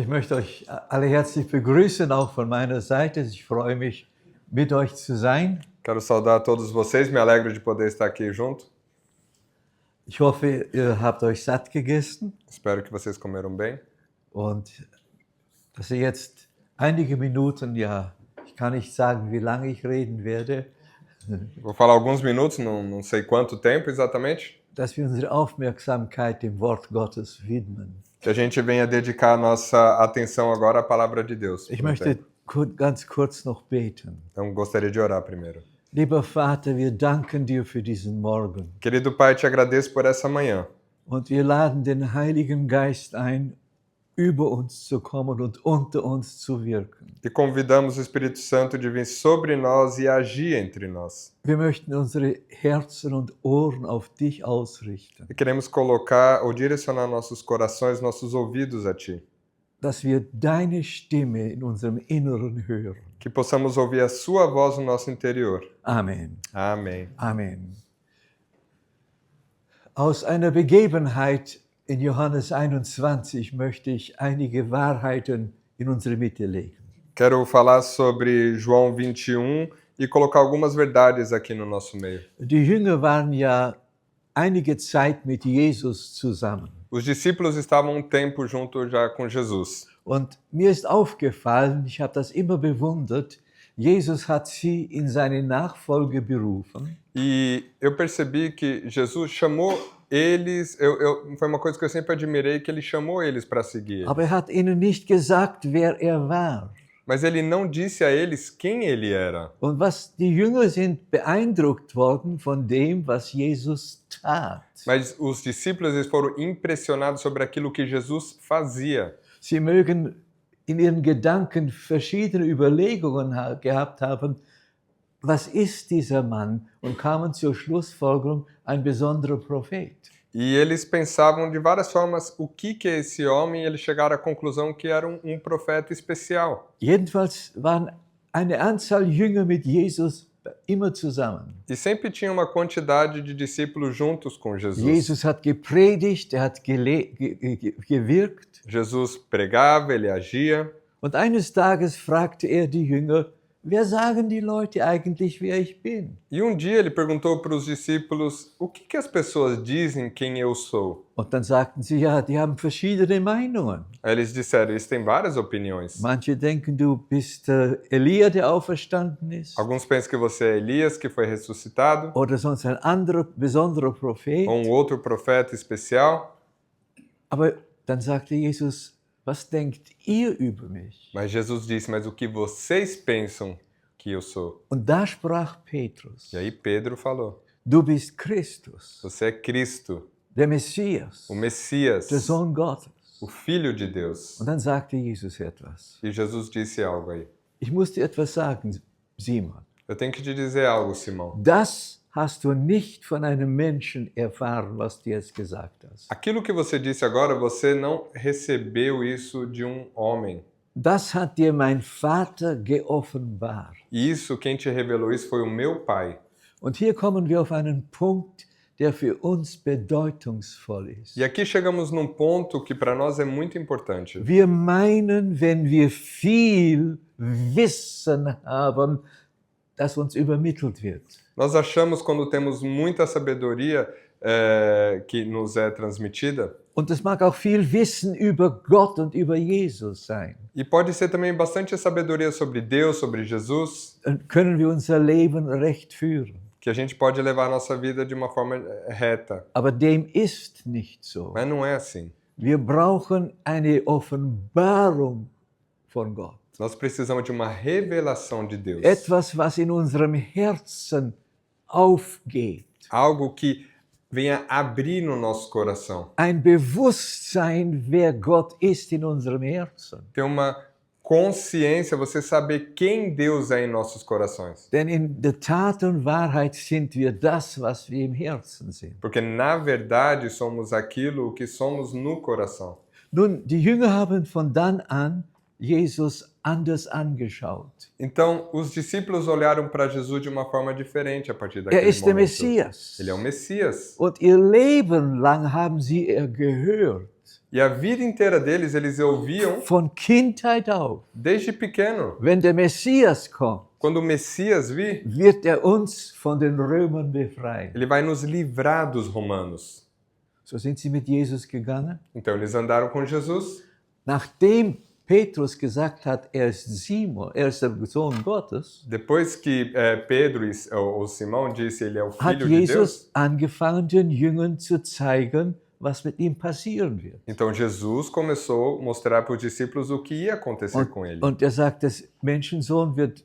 Ich möchte euch alle herzlich begrüßen, auch von meiner Seite. Ich freue mich, mit euch zu sein. Quero saudar todos vocês, me alegro de poder estar aqui junto. Ich hoffe, ihr habt euch satt gegessen Espero que vocês comeram bem. und dass ihr jetzt einige Minuten, ich kann nicht sagen, wie lange ich reden werde, Vou falar alguns minutos, não sei quanto tempo exatamente, dass wir unsere Aufmerksamkeit dem Wort Gottes widmen. que a gente venha dedicar a nossa atenção agora à palavra de Deus. Ich por um möchte tempo. ganz kurz noch beten. Então gostaria de orar primeiro. Lieber Vater, wir danken dir für diesen Morgen Querido Pai, te agradeço por essa manhã. und wir laden den Heiligen Geist ein, über uns zu kommen und unter uns zu wirken. E convidamos o Espírito Santo de vir sobre nós e agir entre nós. Wir möchten unsere Herzen und Ohren auf dich ausrichten, E queremos colocar ou direcionar nossos corações, nossos ouvidos a Ti. dass wir deine Stimme in unserem Inneren hören. Que possamos ouvir a Sua voz no nosso interior. Amen. Amém. Amen. Aus einer Begebenheit in Johannes 21 möchte ich einige Wahrheiten in unsere Mitte legen. Quero falar sobre João 21 e colocar algumas verdades aqui no nosso meio. Die Jünger waren ja einige Zeit mit Jesus zusammen. Os discípulos estavam um tempo junto já com Jesus. Und mir ist aufgefallen, ich habe das immer bewundert, Jesus hat sie in seine Nachfolge berufen. E eu percebi que Jesus chamou eles, foi uma coisa que eu sempre admirei, que ele chamou eles para seguir. Aber hat ihnen nicht gesagt, wer war. Mas ele não disse a eles quem ele era. Und die Jünger sind beeindruckt worden von dem, was Jesus tat. Mas os discípulos eles foram impressionados sobre aquilo que Jesus fazia. Sie mögen in ihren Gedanken verschiedene Überlegungen gehabt haben, was ist dieser Mann? Und kamen zur Schlussfolgerung, ein besonderer Prophet. E eles pensavam de várias formas o que é esse homem, e eles chegaram à conclusão que era um profeta especial. Jedenfalls waren eine Anzahl Jünger mit Jesus immer zusammen. E sempre tinha uma quantidade de discípulos juntos com Jesus. Jesus hat gepredigt, hat gewirkt. Jesus pregava, ele agia. Und eines Tages fragte die Jünger, wer sagen die Leute eigentlich, wer ich bin? E um dia ele perguntou para os discípulos, o que as pessoas dizem quem eu sou? Und dann sagten sie, ja, die haben verschiedene Meinungen. Aí eles disseram, eles têm várias opiniões. Manche denken, du bist Elia, der auferstanden ist. Alguns pensam que você é Elias, que foi ressuscitado, Oder sonst ein anderer, besonderer Prophet. ou outro profeta especial. Aber dann sagte Jesus, was denkt ihr über mich? Mas Jesus disse, mas o que vocês pensam que eu sou? Und da sprach Petrus, E aí Pedro falou, du bist Christus, você é Cristo, der Messias, o Messias, der Sohn Gottes. o Filho de Deus. Und dann sagte Jesus etwas. E Jesus disse algo aí. Ich muss dir etwas sagen, Simon. Eu tenho que te dizer algo, Simão. Das hast du nicht von einem Menschen erfahren, was du jetzt gesagt hast. Aquilo que você disse agora, você não recebeu isso de um homem. Das hat dir mein Vater geoffenbart. E isso, quem te revelou isso foi o meu Pai. Und hier kommen wir auf einen Punkt, der für uns bedeutungsvoll ist. E aqui chegamos num ponto que para nós é muito importante. Wir meinen, wenn wir viel Wissen haben, das uns übermittelt wird. Nós achamos, quando temos muita sabedoria que nos é transmitida, Und es mag auch viel Wissen über Gott und über Jesus sein. e pode ser também bastante sabedoria sobre Deus, sobre Jesus, Dann können wir unser Leben recht führen. que a gente pode levar a nossa vida de uma forma reta. Aber dem ist nicht so. Mas não é assim. Wir brauchen eine Offenbarung von Gott. Nós precisamos de uma revelação de Deus. Etwas, was in unserem Herzen aufgeht. Algo que venha abrir no nosso coração. Ein Bewusstsein, wer Gott ist in unserem Herzen. Ter uma consciência, você saber quem Deus é em nossos corações. Denn in der Tat und Wahrheit sind wir das, was wir im Herzen sind. Porque na verdade somos aquilo que somos no coração. Nun, die Jünger haben von dann an Jesus anders angeschaut. Então, os discípulos olharam para Jesus de uma forma diferente a partir daquele ist der momento. Messias. Ele é o Messias. Und ihr Leben lang haben sie gehört. E a vida inteira deles, eles ouviam von Kindheit auf. desde pequeno. Wenn der Messias kommt, Quando o Messias vir, wird er uns von den Römern befreien. ele vai nos livrar dos romanos. So sind sie mit Jesus gegangen. Então eles andaram com Jesus. Nachdem Petrus gesagt hat, er ist Simon, er ist der Sohn Gottes, Depois que Pedro ou Simão disse ele é o hat filho de Deus, Jesus angefangen, den Jüngern zu zeigen, was mit ihm passieren wird. então Jesus começou a mostrar para os discípulos o que ia acontecer com ele. Und er sagt, der Menschensohn wird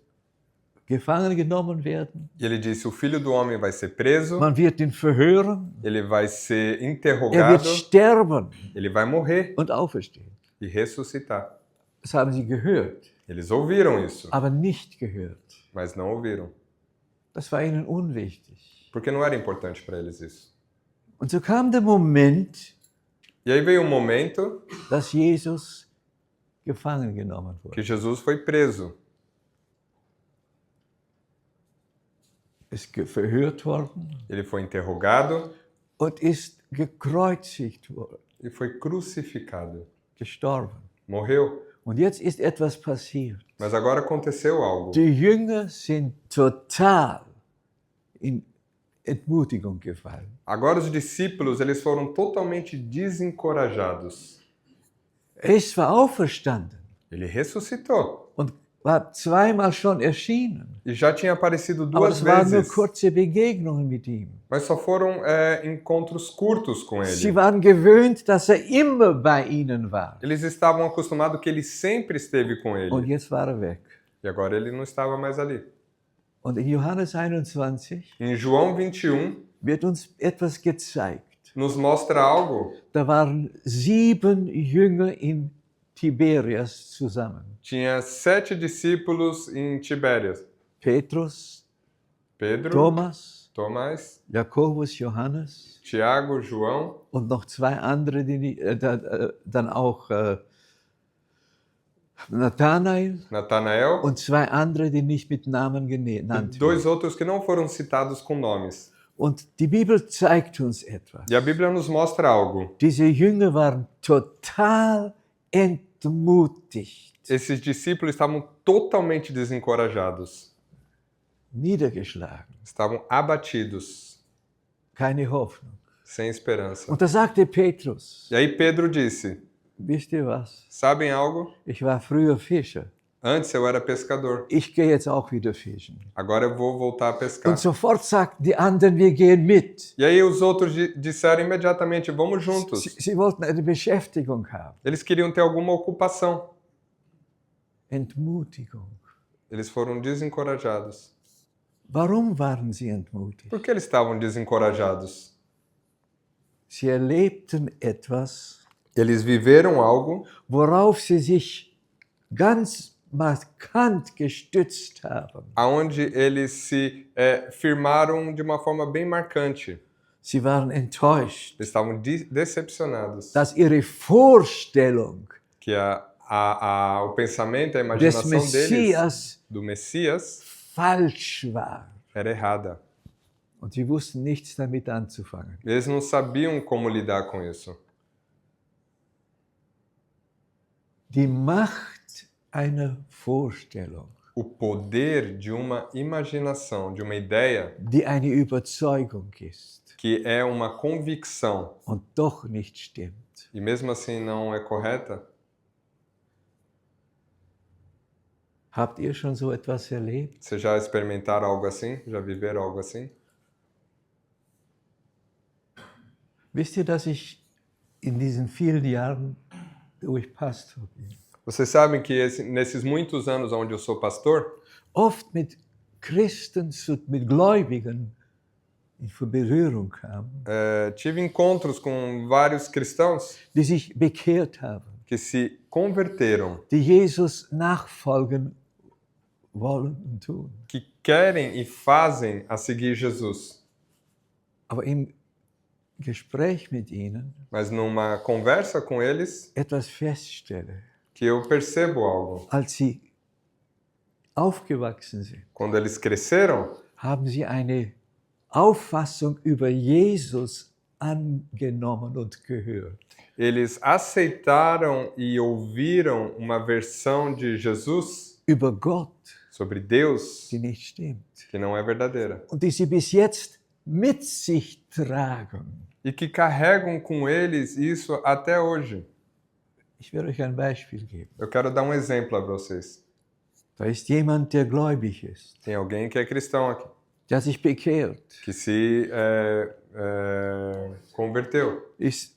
gefangen genommen werden. E ele disse, o filho do homem vai ser preso, Man wird ihn verhören. ele vai ser Er wird interrogado, sterben ele vai morrer und auferstehen. e ressuscitar. Das haben sie gehört, Eles ouviram isso, aber nicht gehört. mas não ouviram, Das war ihnen unwichtig. porque não era importante para eles isso. Und so kam der Moment, E aí veio um momento dass Jesus gefangen genommen wurde. que Jesus foi preso. Ist verhört worden Ele foi interrogado und ist gekreuzigt worden, e foi crucificado. gestorben. Morreu. Und jetzt ist etwas passiert. Mas agora aconteceu algo. Die Jünger sind total in Entmutigung gefallen. Agora os discípulos, eles foram totalmente desencorajados. Er ist zwar auferstanden Ele ressuscitou und war zweimal schon erschienen, e já tinha aparecido aber duas es waren nur vezes, kurze Begegnungen mit ihm. mas só foram encontros curtos com Sie ele. waren gewöhnt, dass er immer bei ihnen war. Eles estavam acostumados que ele sempre esteve com Und ele. jetzt war er weg. E agora ele não estava mais ali. Und in Johannes 21 Em João 21, wird uns etwas gezeigt. nos mostra algo. Da waren 7 Jünger in Tiberias zusammen. Tinha 7 discípulos em Tibérias. Petrus, Pedro, Thomas, Tomás, Jakobus, Johannes Tiago, João, und noch 2 andere, dann auch Nathanael Natanael und 2 andere, die nicht mit Namen e genannt werden. 2 outros que não foram citados com nomes. Und die Bibel zeigt uns etwas. E a Bíblia nos mostra algo. Diese Jünger waren total entmutigt, Esses discípulos estavam totalmente desencorajados, niedergeschlagen, estavam abatidos, keine Hoffnung. sem esperança. Und da sagte Petrus, E aí Pedro disse, wisst ihr was? sabem algo? Ich war früher Fischer. Antes eu era pescador, Ich gehe jetzt auch wieder fischen. agora eu vou voltar a pescar. Und sofort sagten die anderen, wir gehen mit. E aí os outros disseram imediatamente, vamos juntos. Sie wollten eine Beschäftigung haben. Eles queriam ter alguma ocupação. Entmutigung. Eles foram desencorajados. Warum waren sie entmutigt? Por que eles estavam desencorajados? Sie erlebten etwas, Eles viveram algo worauf sie sich ganz markant gestützt haben. aonde eles se firmaram de uma forma bem marcante. Sie waren enttäuscht, Eles estavam decepcionados. dass ihre Vorstellung Que o pensamento, a des imaginação deles Messias do Messias falsch war. era errada. Und sie wussten nichts damit anzufangen. Eles não sabiam como lidar com isso. Die Macht einer Vorstellung, O poder de uma imaginação, de uma ideia, die eine Überzeugung ist que é uma convicção und doch nicht stimmt. e mesmo assim não é correta. Habt ihr schon so etwas erlebt? Vocês já experimentaram algo assim? Já viveram algo assim? Wisst ihr, dass ich in diesen vielen Jahren, wo ich Pastor bin, Vocês sabem que nesses muitos anos onde eu sou pastor, oft mit Christen, mit Gläubigen in Berührung kam, tive encontros com vários cristãos die sich bekehrt haben, que se converteram, die Jesus nachfolgen wollen und tun. que querem e fazem a seguir Jesus. Aber im Gespräch mit ihnen Mas numa conversa com eles, etwas feststelle, que eu percebo algo. als sie aufgewachsen sind, Quando eles cresceram, haben sie eine Auffassung über Jesus angenommen und gehört. eles aceitaram e ouviram uma versão de Jesus über Gott, sobre Deus die nicht stimmt. que não é verdadeira Und die sie bis jetzt mit sich tragen. e que carregam com eles isso até hoje. Ich werde euch ein Beispiel geben. Eu quero dar um exemplo para vocês. Da ist jemand, der gläubig ist, Tem alguém que é cristão aqui, der sich bekehrt, que se converteu, ist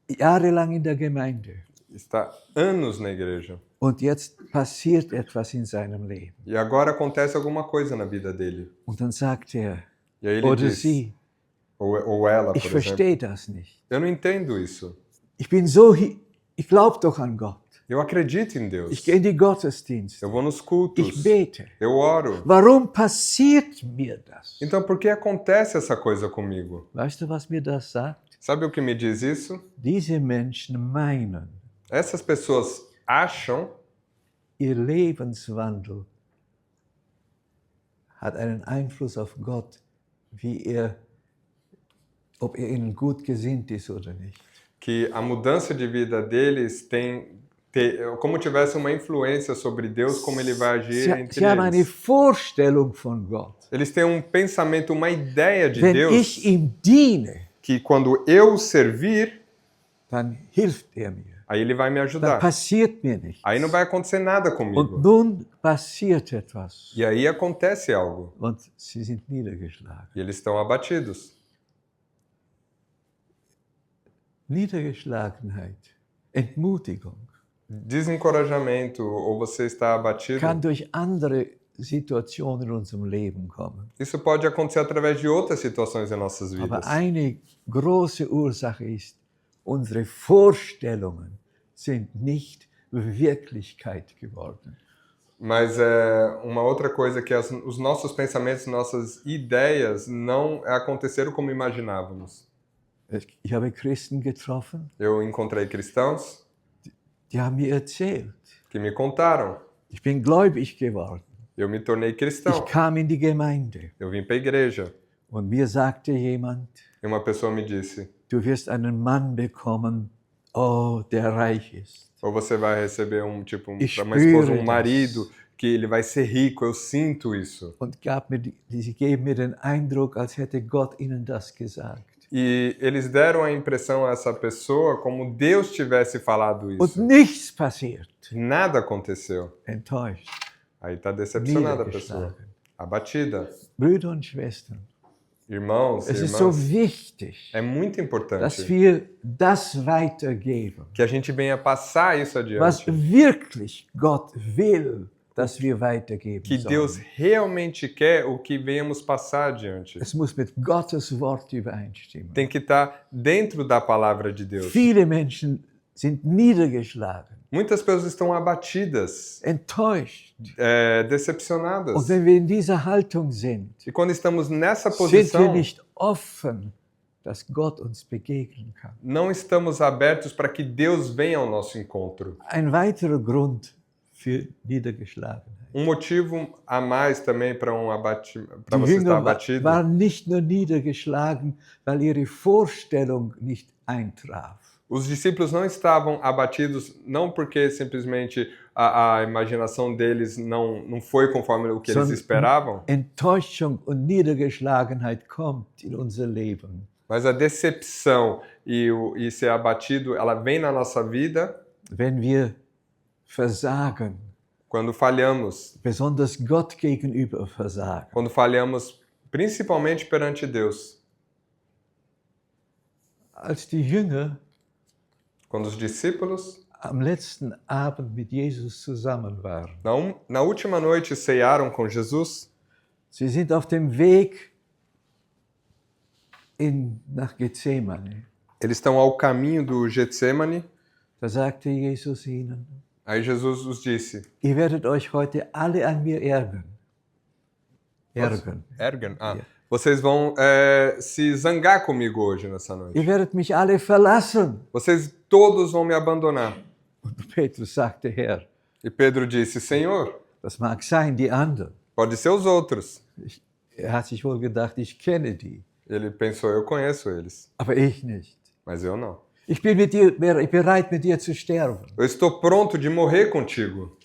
jahrelang in der Gemeinde. está anos na igreja. Und jetzt passiert etwas in seinem Leben. E agora acontece alguma coisa na vida dele. Und dann sagt er, E aí ele oder diz, sie, ou ela, por ich exemplo, verstehe das nicht. eu não entendo isso. Ich bin so, ich glaube doch an Gott. Eu acredito em Deus. Ich gehe in die Gottesdienste. Eu vou nos cultos. Ich bete. Eu oro. Warum passiert mir das? Então por que acontece essa coisa comigo? Weißt du, was mir das sagt? Sabe o que me diz isso? Diese Menschen meinen, Essas pessoas acham ihr Lebenswandel hat einen Einfluss auf Gott, ob er ihnen gut gesinnt ist oder nicht. que a mudança de vida deles tem como tivesse uma influência sobre Deus, como ele vai agir entre Sie haben eine eles. Vorstellung von Gott. Eles têm um pensamento, uma ideia de Wenn Deus, ich ihm diene, que quando eu servir, dann hilft er mir. aí ele vai me Dann ajudar. passiert mir nichts. Aí não vai acontecer nada Und comigo. nun passiert etwas. E aí acontece algo. Und sie sind niedergeschlagen. E eles estão abatidos. Niedergeschlagenheit, Entmutigung Desencorajamento, ou você está abatido. kann durch andere Situationen in unserem Leben kommen. Isso pode acontecer através de outras situações em nossas vidas. Aber eine große Ursache ist, unsere Vorstellungen sind nicht Wirklichkeit geworden. Mas uma outra coisa é que os nossos pensamentos, nossas ideias não aconteceram como imaginávamos. Ich habe Christen getroffen, Eu encontrei cristãos die haben mir erzählt, que me contaram. ich bin gläubig geworden. Eu me tornei cristão. Ich kam in die Gemeinde Eu vim para a igreja. und mir sagte jemand, E uma pessoa me disse, du wirst einen Mann bekommen, oh, der reich ist. ou você vai receber uma Ich esposa, um spüre marido, que ele vai ser rico. Eu sinto isso. Und sie geben mir den Eindruck, als hätte Gott ihnen das gesagt. E eles deram a impressão a essa pessoa como Deus tivesse falado Und isso. nichts passiert. Nada aconteceu. Enttäuscht, Aí está decepcionada a pessoa. niedergeschlagen. Abatida. Brüder und Schwestern, Irmãos, es ist so irmãs, wichtig, é muito dass importante wir das weitergeben, que a gente venha passar isso was adiante. wirklich Gott will, dass wir weitergeben Que Deus sollen. realmente quer o que venhamos passar adiante. Es muss mit Gottes Wort übereinstimmen. Tem que estar dentro da palavra de Deus. Viele Menschen sind niedergeschlagen, Muitas pessoas estão abatidas, enttäuscht. decepcionadas. Und wenn wir in dieser Haltung sind, E quando estamos nessa sind wir posição, nicht offen, dass Gott uns begegnen kann. não estamos abertos para que Deus venha ao nosso encontro. Ein weiterer Grund für Niedergeschlagenheit. Motivo a mais também para Die você estar Jünger abatido. waren nicht nur niedergeschlagen, weil ihre Vorstellung nicht eintraf, Os discípulos não estavam abatidos não porque simplesmente a imaginação deles não foi conforme o que eles Sondern- esperavam, Enttäuschung und Niedergeschlagenheit kommt in unser Leben, mas a decepção e ser abatido, ela vem na nossa vida wenn wir versagen, quando falhamos. besonders Gott gegenüber versagen. Quando falhamos principalmente perante Deus. Als die Jünger Quando os discípulos, am letzten Abend mit Jesus zusammen waren, na última noite, cearam com Jesus, sie sind auf dem Weg nach Gethsemane. eles estão ao caminho do Getsemane. Da sagte Jesus ihnen, Aí Jesus os disse, ihr werdet euch heute alle an mir ärgern. Ärgern? Vocês vão se zangar comigo hoje, nessa noite. Ihr werdet mich alle verlassen. Vocês todos vão me abandonar. Und Petrus sagte, Herr, E Pedro disse, Senhor, das mag sein, die anderen. pode ser os outros. Hat sich wohl gedacht, ich kenne die, Ele pensou, eu conheço eles, aber ich nicht. mas eu não. Ich bin mit dir, bereit, mit dir zu sterben, Eu estou pronto de morrer contigo,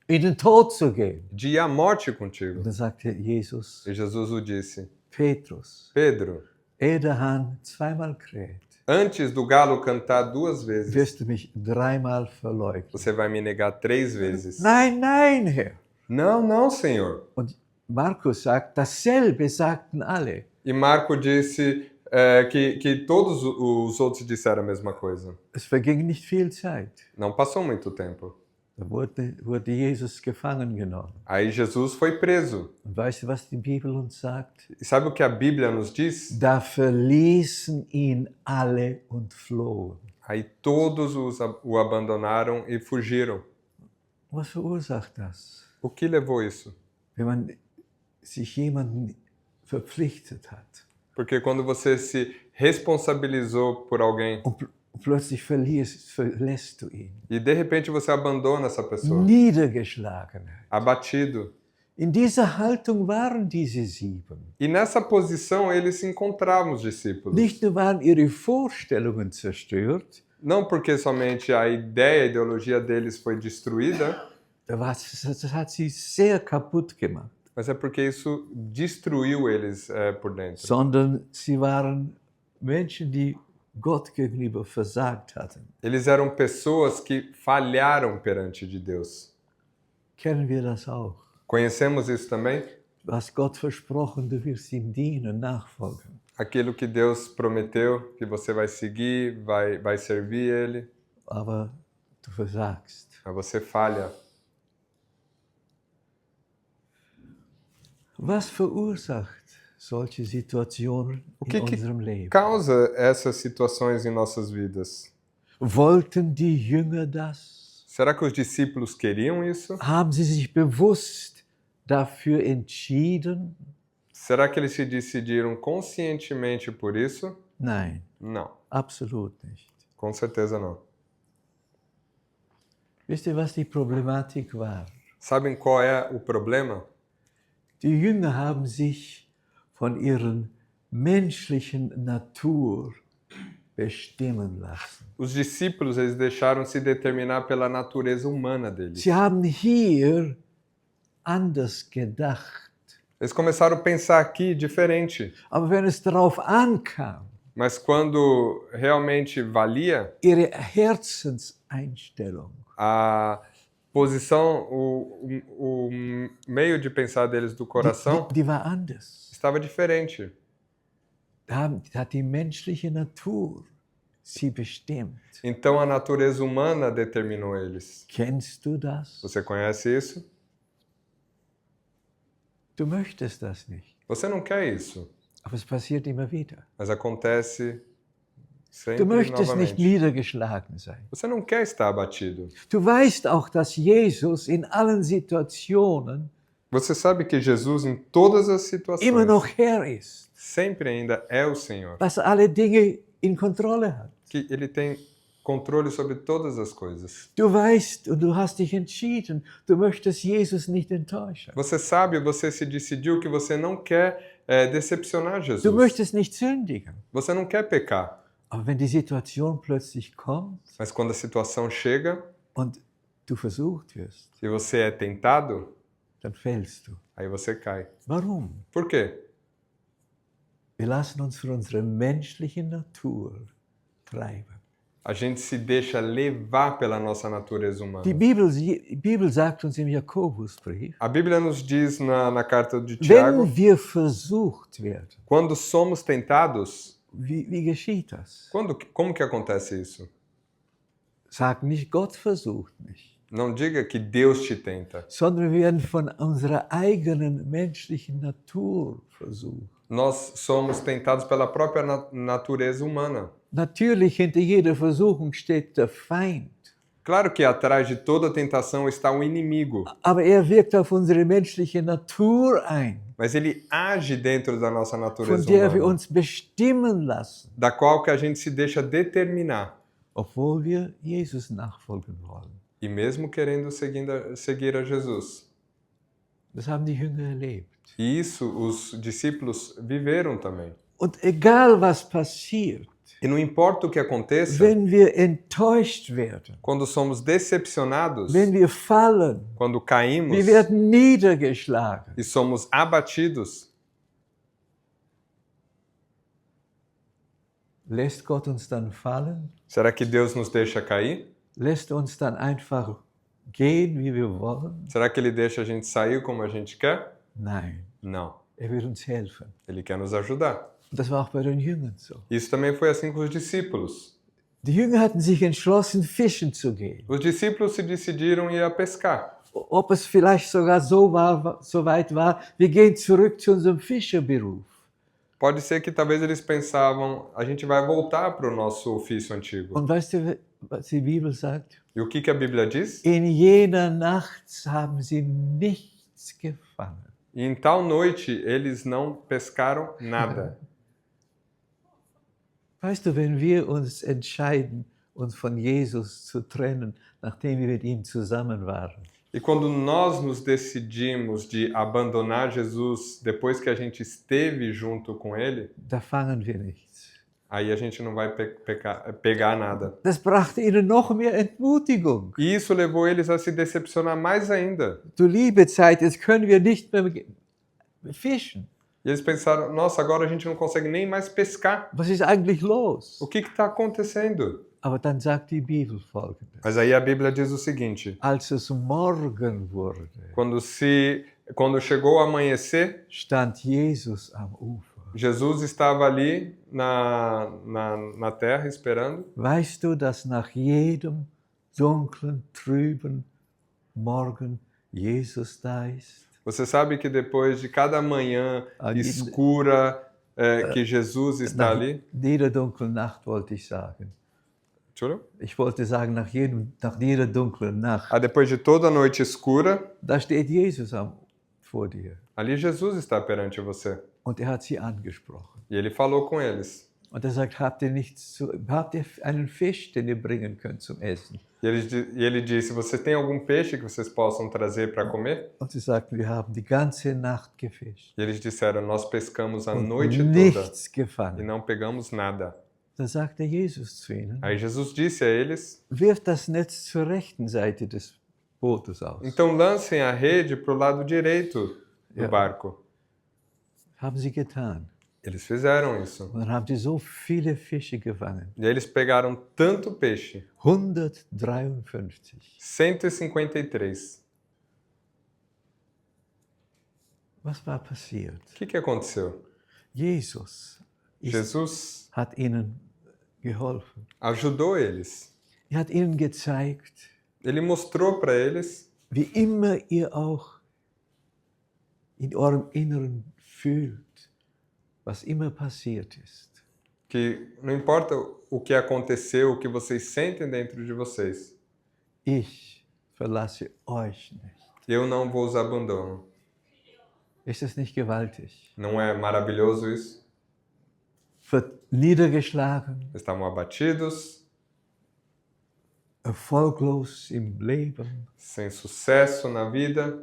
in den Tod zu gehen. de ir à morte contigo. Und dann sagte Jesus, E Jesus o disse: Petrus, Pedro, ehe der Hahn zweimal kräht, antes do galo cantar 2 vezes, wirst du mich dreimal verleugnen. você vai me negar 3 vezes. Nein, nein, Herr. Não, não, Senhor. Und Markus sagt, dasselbe sagten alle. E Marco disse que todos os outros disseram a mesma coisa. Es verging nicht viel Zeit. Não passou muito tempo. Da wurde Jesus gefangen genommen. Aí Jesus foi preso. Und weißt du, was die Bibel uns sagt? E sabe o que a Bíblia nos diz? Da verließen ihn alle und flohen. Aí todos o abandonaram e fugiram. Was verursacht das? O que levou isso? Wenn man sich jemanden verpflichtet hat Porque quando você se responsabilizou por alguém und plötzlich verlässt du ihn. e de repente você abandona essa pessoa, Niedergeschlagenheit. abatido. In dieser Haltung waren diese 7. E nessa posição eles se encontravam, os discípulos. Nicht nur waren ihre Vorstellungen zerstört, Não porque somente a ideia, a ideologia deles foi destruída, das hat sie sehr kaputt gemacht, mas é porque isso destruiu eles por dentro. sondern sie waren Menschen, die Gott gegenüber versagt hatten. Eles eram pessoas que falharam perante de Deus. Kennen wir das auch? Conhecemos isso também? Du hast Gott versprochen, du wirst ihm dienen, nachfolgen. Aquilo que Deus prometeu, que você vai seguir, vai servir Ele, Aber du versagst. mas você falha. Was verursacht solche Situationen O que in que unserem Leben? causa essas situações em nossas vidas? Wollten die Jünger das? Será que os discípulos queriam isso? Haben sie sich bewusst dafür entschieden? Será que eles se decidiram conscientemente por isso? Nein, Não, absolut nicht. com certeza não. Wisst ihr, was die Problematik war? Sabem qual é o problema? Die Jünger haben sich von ihren menschlichen Natur bestimmen lassen. Os discípulos, eles deixaram se determinar pela natureza humana deles. Sie haben hier anders gedacht. Eles começaram a pensar aqui diferente, Aber wenn es darauf ankam, mas quando realmente valia, ihre Herzenseinstellung, a posição, o meio de pensar deles do coração die war anders. estava diferente. Da hat die menschliche Natur sie bestimmt. Então a natureza humana determinou eles. Kennst du das? Você conhece isso? Du möchtest das nicht. Você não quer isso, Aber es passiert immer wieder. mas acontece sempre Du möchtest nicht novamente. niedergeschlagen sein. Você não quer estar abatido. Du weißt auch, dass Jesus in allen Situationen Você sabe que Jesus, em todas as situações, immer noch Herr ist, sempre ainda é o Senhor. dass er alle Dinge in Kontrolle hat. Que Ele tem controle sobre todas as coisas. Du weißt und du hast dich entschieden, du möchtest Jesus nicht enttäuschen. Você sabe, você se decidiu que você não quer decepcionar Du Jesus. möchtest nicht sündigen. Você não quer pecar. Aber wenn die Situation plötzlich kommt Mas quando a situação chega und du versucht wirst, e você é tentado, dann fällst du. aí você cai. Warum? Por quê? Wir lassen uns von unserer menschlichen Natur treiben. A gente se deixa levar pela nossa natureza humana. Die Bibel sagt uns im Jakobusbrief, A Bíblia nos diz na carta de Tiago, wenn wir versucht werden, quando somos tentados, wie geschieht das? como que acontece isso? Sag nicht, Gott versucht mich, Não diga que Deus te tenta. sondern wir werden von unserer eigenen menschlichen Natur versucht. Nós somos tentados pela própria natureza humana. Natürlich, hinter jeder Versuchung steht der Feind, Claro que atrás de toda tentação está um inimigo, aber er wirkt auf unsere menschliche Natur ein, mas ele age dentro da nossa von natureza der wir humana, uns bestimmen lassen, da qual que a gente se deixa determinar, obwohl wir Jesus nachfolgen wollen. e mesmo querendo seguir a Jesus. Das haben die Jünger erlebt. E isso os discípulos viveram também. Und egal was passiert, E não importa o que aconteça, wenn wir enttäuscht werden, quando somos decepcionados, wenn wir fallen, quando caímos wir werden niedergeschlagen. e somos abatidos, Lässt Gott uns dann fallen? será que Deus nos deixa cair? Lässt uns dann einfach gehen, wie wir wollen? Será que Ele deixa a gente sair como a gente quer? Nein, Não. er will uns helfen. Ele quer nos ajudar. Und das war auch bei den Jüngern so. Isso também foi assim com os discípulos. Die Jünger hatten sich entschlossen, fischen zu gehen. Os discípulos se decidiram ir a pescar. Ob es vielleicht sogar so weit war, wir gehen zurück zu unserem Fischerberuf. Pode ser que talvez eles pensavam, a gente vai voltar para o nosso ofício antigo. Und weißt du, was die Bibel sagt? E o que a Bíblia diz? In jener Nacht haben sie nichts gefangen. E em tal noite eles não pescaram nada. Weißt du, wenn wir uns entscheiden, uns von Jesus zu trennen, nachdem wir mit ihm zusammen waren, E quando nós nos decidimos de abandonar Jesus depois que a gente esteve junto com Ele, da fangen wir nichts. aí a gente não vai pegar nada. Das brachte ihnen noch mehr Entmutigung. E isso levou eles a se decepcionar mais ainda. Du liebe Zeit, jetzt können wir nicht mehr fischen. E eles pensaram, nossa, agora a gente não consegue nem mais pescar. Was ist eigentlich los? O que está acontecendo? Aber dann sagt die Bibel Folgendes. Mas aí a Bíblia diz o seguinte, Als es Morgen wurde, quando chegou o amanhecer, stand Jesus am Ufer. Jesus estava ali na terra esperando. Weißt du, dass nach jedem dunklen, trüben Morgen Jesus da ist? Você sabe que depois de cada manhã Ali- escura, que Jesus está ali? Jeder dunklen Nacht wollte ich sagen. Juro? Ich wollte sagen, nach jeder dunklen Nacht. Depois de toda a noite escura, Da steht Jesus vor dir. ali Jesus está perante você. Und er hat sie angesprochen. E ele falou com eles. Und er sagt, habt ihr einen Fisch, den ihr bringen könnt zum Essen? E ele disse, você tem algum peixe que vocês possam trazer para comer? Und sie sagten, wir haben die ganze Nacht gefischt. E eles disseram, nós pescamos a Und noite toda nichts e gefangen. não pegamos nada. Da sagte Jesus zu ihnen, Aí Jesus disse a eles, wirft das Netz zur rechten Seite des Bootes aus. então lancem a rede para o lado direito do Ja. barco. Haben sie getan. Eles fizeram isso. Und dann haben sie so viele Fische gefangen. E aí eles pegaram tanto peixe, 153. 153. Was war passiert? O que aconteceu? Jesus Jesus hat ihnen geholfen. ajudou eles. Er hat ihnen gezeigt, Ele mostrou para eles, wie immer ihr auch in eurem Inneren fühlt, was immer passiert ist. que não importa o que aconteceu, o que vocês sentem dentro de vocês, Ich verlasse euch nicht. eu não vos abandono. Ist das nicht gewaltig? Não é maravilhoso isso? Niedergeschlagen, Estavam abatidos, erfolglos im Leben. sem sucesso na vida,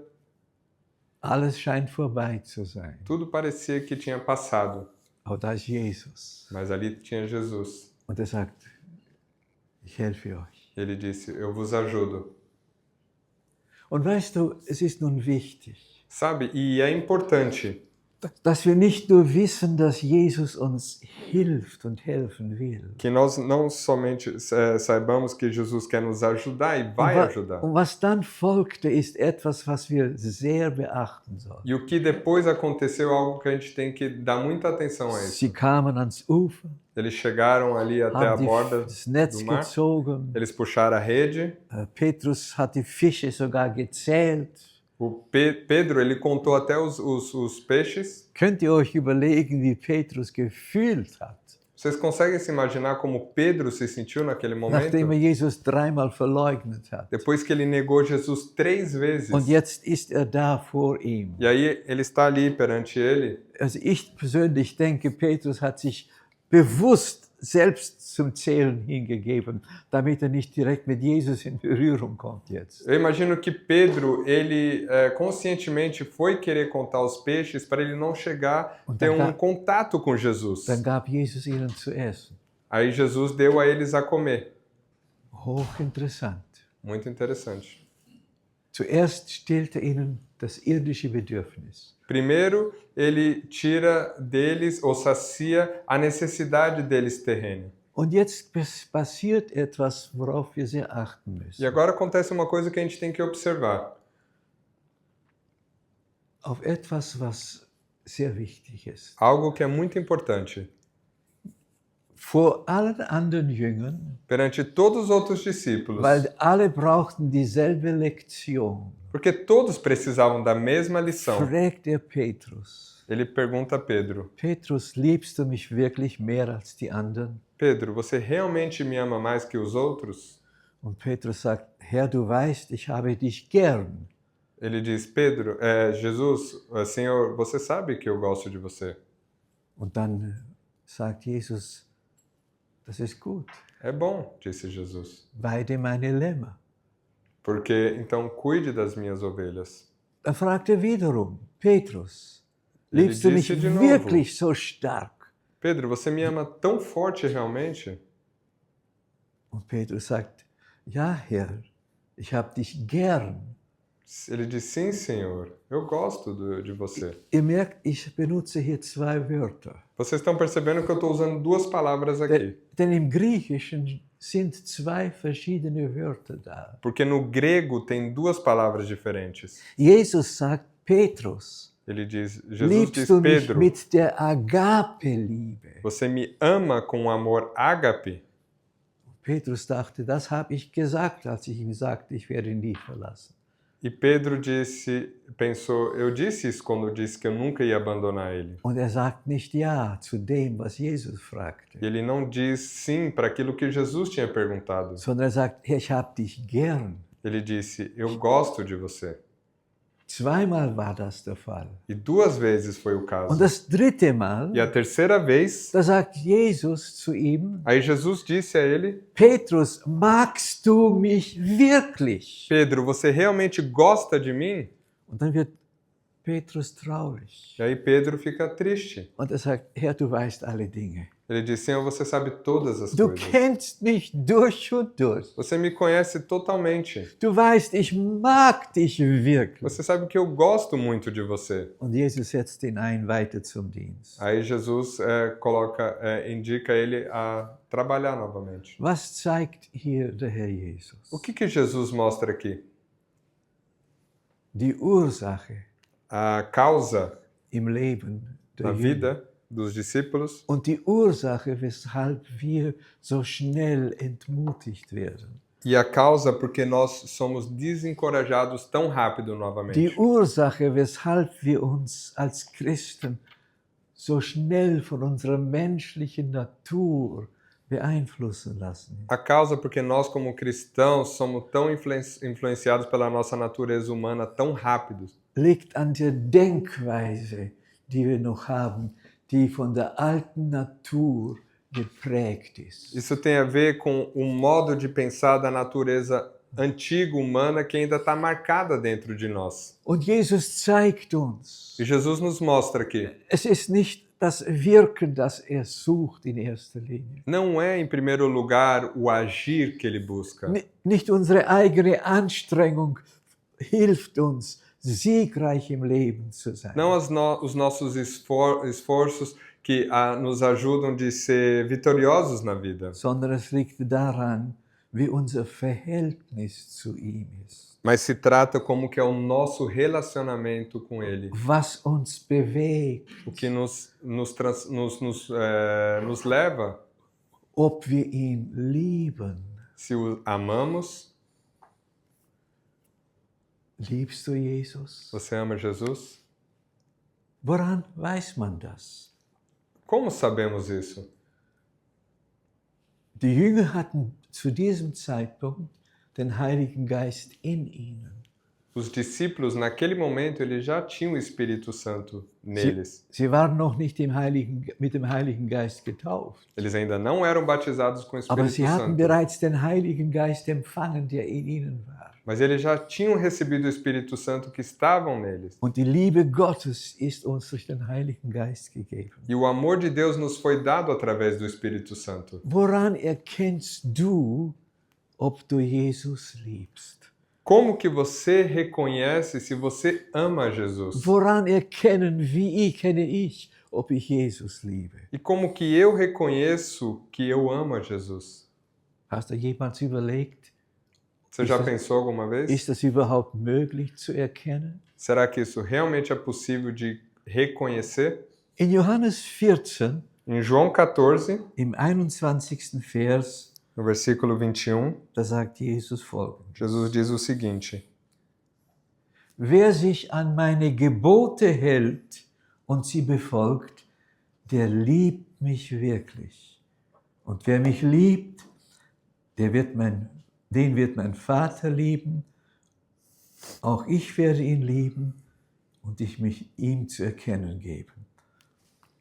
Alles scheint vorbei zu sein. tudo parecia que tinha passado, Aber da ist Jesus. mas ali tinha Jesus. Und er sagt, ich helfe euch. Ele disse, eu vos ajudo. Und weißt du, es ist nun wichtig, Sabe? E é importante dass wir nicht nur wissen, dass Jesus uns hilft und helfen will. que nós não somente saibamos que Jesus quer nos ajudar e vai ajudar. Und was dann folgte, ist etwas, was wir sehr beachten sollen. E o que depois aconteceu é algo que a gente tem que dar muita atenção a isso. Sie kamen ans Ufer, Eles chegaram ali até a haben borda das Netz do mar, gezogen. eles puxaram a rede. Petrus hat die Fische sogar gezählt. O Pedro, ele contou até os peixes. Könnt ihr euch überlegen, wie Petrus gefühlt hat, Vocês conseguem se imaginar como Pedro se sentiu naquele momento? nachdem er Jesus dreimal verleugnet hat? Depois que ele negou Jesus 3 vezes. Und jetzt ist er da vor ihm. E aí ele está ali perante ele. Also ich persönlich denke, Petrus hat sich bewusst selbst zum Zählen hingegeben, damit er nicht direkt mit Jesus in Berührung kommt jetzt. Eu imagino que Pedro, ele conscientemente foi querer contar os peixes para ele não chegar a ter contato com Jesus. Dann gab Jesus ihnen zu essen. Aí Jesus deu a eles a comer. Hochinteressant. Muito interessante. Zuerst stillt er ihnen das irdische Bedürfnis. Primeiro, ele tira deles ou sacia a necessidade deles terrena. Und jetzt passiert etwas, worauf wir sehr achten E müssen. agora acontece uma coisa que a gente tem que observar. Auf etwas, was sehr wichtig ist. Algo que é muito importante. Vor allen anderen Jüngern, Perante todos os outros discípulos, weil alle brauchten dieselbe Lektion, porque todos precisavam da mesma lição, fragt er Petrus: ele pergunta a Pedro: Petrus, liebst du mich wirklich mehr als die anderen? Pedro, você realmente me ama mais que os outros? Und Petrus sagt: Herr, du weißt, ich habe dich gern. Ele diz: Pedro, Jesus, Senhor, você sabe que eu gosto de você. Und dann sagt Jesus: Das ist gut, É bom, disse Jesus, weide meine Lämmer. porque então cuide das minhas ovelhas. Da fragt er wiederum: Petrus, Ele liebst du mich disse de novo: wirklich so stark? Pedro, você me ama tão forte realmente? Und Petrus sagt: Ja, Herr, ich habe dich gern. Ele diz: Sim, Senhor, eu gosto de você. Ihr merkt, ich benutze hier zwei Wörter. Vocês estão percebendo que eu estou usando duas palavras aqui. Denn im Griechischen sind zwei verschiedene Wörter da. Porque no grego tem duas palavras diferentes. Jesus sagt: Petrus, Ele diz, Jesus liebst diz, du mich Pedro, mit der Agape-Liebe? você me ama com o amor ágape? Petrus dachte, das habe ich gesagt, als ich ihm sagte, ich werde ihn nie verlassen. E Pedro pensou, eu disse isso quando eu disse que eu nunca ia abandonar ele. Und er sagt nicht ja zu dem, was Jesus fragte, E ele não diz sim para aquilo que Jesus tinha perguntado. sondern er sagt, ich habe dich gern. Ele disse, eu gosto de você. Zweimal war das der Fall. E duas vezes foi o caso. Und das dritte Mal, E a terceira vez, da sagt Jesus zu ihm: aí Jesus disse a ele, Petrus, magst du mich wirklich? Pedro, você realmente gosta de mim? Und dann wird Petrus traurig. E aí Pedro fica triste. Und er sagt: Herr, du weißt alle Dinge. Ele diz, Senhor, você sabe todas as Du coisas. kennst mich durch und durch. Você me conhece totalmente. Du weißt, ich mag dich wirklich. Você sabe que eu gosto muito de você. Und Jesus setzt ihn ein weiter zum Dienst. Aí Jesus indica ele a trabalhar novamente. Was zeigt hier der Herr Jesus? O que Jesus mostra aqui? Die Ursache A causa im Leben der na Jünger. vida dos discípulos Und die Ursache, weshalb wir so schnell entmutigt werden. e a causa porque nós somos desencorajados tão rápido Die novamente. Ursache, weshalb wir uns als Christen so schnell von unserer menschlichen Natur beeinflussen lassen. A causa porque nós como cristãos somos tão influenciados pela nossa natureza humana tão rápidos. Liegt an der Denkweise, die wir noch haben, die von der alten Natur geprägt ist. Isso tem a ver com o modo de pensar da natureza antiga humana que ainda está marcada dentro de nós. Und Jesus zeigt uns, E Jesus nos mostra aqui, es ist nicht das Wirken, das er sucht in erster Linie. não é em primeiro lugar o agir que ele busca. Nicht unsere eigene Anstrengung hilft uns, siegreich im Leben zu sein. Não os nossos esforços que nos ajudam de ser vitoriosos na vida, Sondern es liegt daran, wie unser Verhältnis zu ihm ist. mas se trata como que é o nosso relacionamento com ele, Was uns bewegt, o que nos leva, ob wir ihn lieben. se o amamos. Liebst du Jesus? Você ama Jesus? Woran weiß man das? Como sabemos isso? Die Jünger hatten zu diesem Zeitpunkt den Heiligen Geist in ihnen. Os discípulos, naquele momento, eles já tinham o Espírito Santo neles. Sie waren noch nicht mit dem Heiligen Geist getauft, Eles ainda não eram batizados com o aber Espírito sie hatten Santo. bereits den Heiligen Geist empfangen, der in ihnen war. Mas eles já tinham recebido o Espírito Santo que estavam neles. Und die Liebe Gottes ist uns durch den Heiligen Geist gegeben. E o amor de Deus nos foi dado através do Espírito Santo. Woran erkennst du, ob du Jesus liebst? Como que você reconhece se você ama Jesus? Woran erkennen, wie erkenne ich, ob ich Jesus liebe? E como que eu reconheço que eu amo a Jesus? Hast du jemals überlegt, Você já pensou alguma vez? ist das überhaupt möglich zu erkennen? Será que isso realmente é possível de reconhecer? In Johannes 14, Em João 14, im 21. Vers, no versículo 21, da sagt Jesus Folgendes. Jesus diz o seguinte: Wer sich an meine Gebote hält und sie befolgt, der liebt mich wirklich. Und wer mich liebt, den wird mein Vater lieben. Auch ich werde ihn lieben und ich mich ihm zu erkennen geben.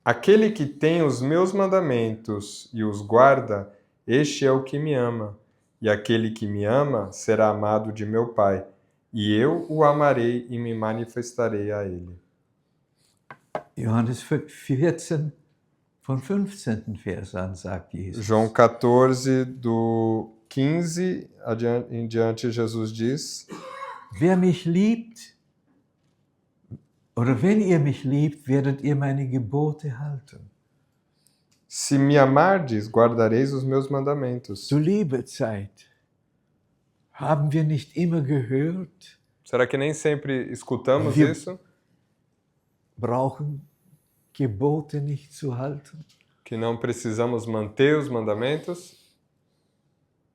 Aquele que tem os meus mandamentos e os guarda, este é o que me ama. E aquele que me ama será amado de meu Pai. E eu o amarei e me manifestarei a ele. Johannes 14, von 15. Vers an, sagt Jesus. João 14, do 15 em diante, Jesus diz: Wer mich liebt, oder wenn ihr mich liebt, werdet ihr meine Gebote halten. Se me amardes, guardareis os meus mandamentos. Zur Liebezeit haben wir nicht immer gehört, Será que nem sempre escutamos Wir- isso? brauchen Gebote nicht zu halten? Que não precisamos manter os mandamentos?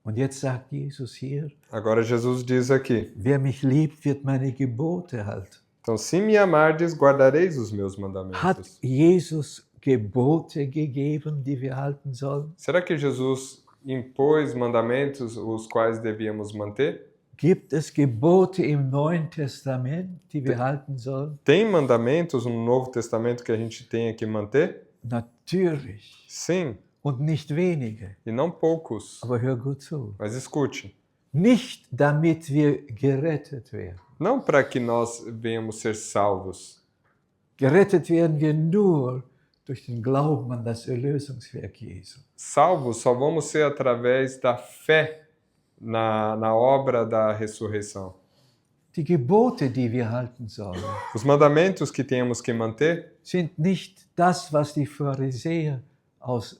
Und jetzt sagt Jesus hier, Agora Jesus diz aqui: wer mich liebt, wird meine Gebote halten. então, se me amardes, guardareis os meus Hat mandamentos. Jesus Gebote gegeben, die wir halten sollen? Será que Jesus impôs mandamentos os quais devíamos manter? Gibt es Gebote im Neuen Testament, die wir halten sollen? Tem mandamentos no Novo Testamento que a gente tenha que manter? Natürlich. Sim, Und nicht wenige. e não poucos. Aber hör gut zu. Mas escute, Nicht damit wir gerettet werden. não para que nós venhamos ser salvos. Gerettet werden wir nur durch den Glauben an das Erlösungswerk Jesu. Salvos só vamos ser através da fé na obra da ressurreição. Die Gebote, die wir halten sollen, Os mandamentos que temos que manter sind nicht das, was die Pharisäer aus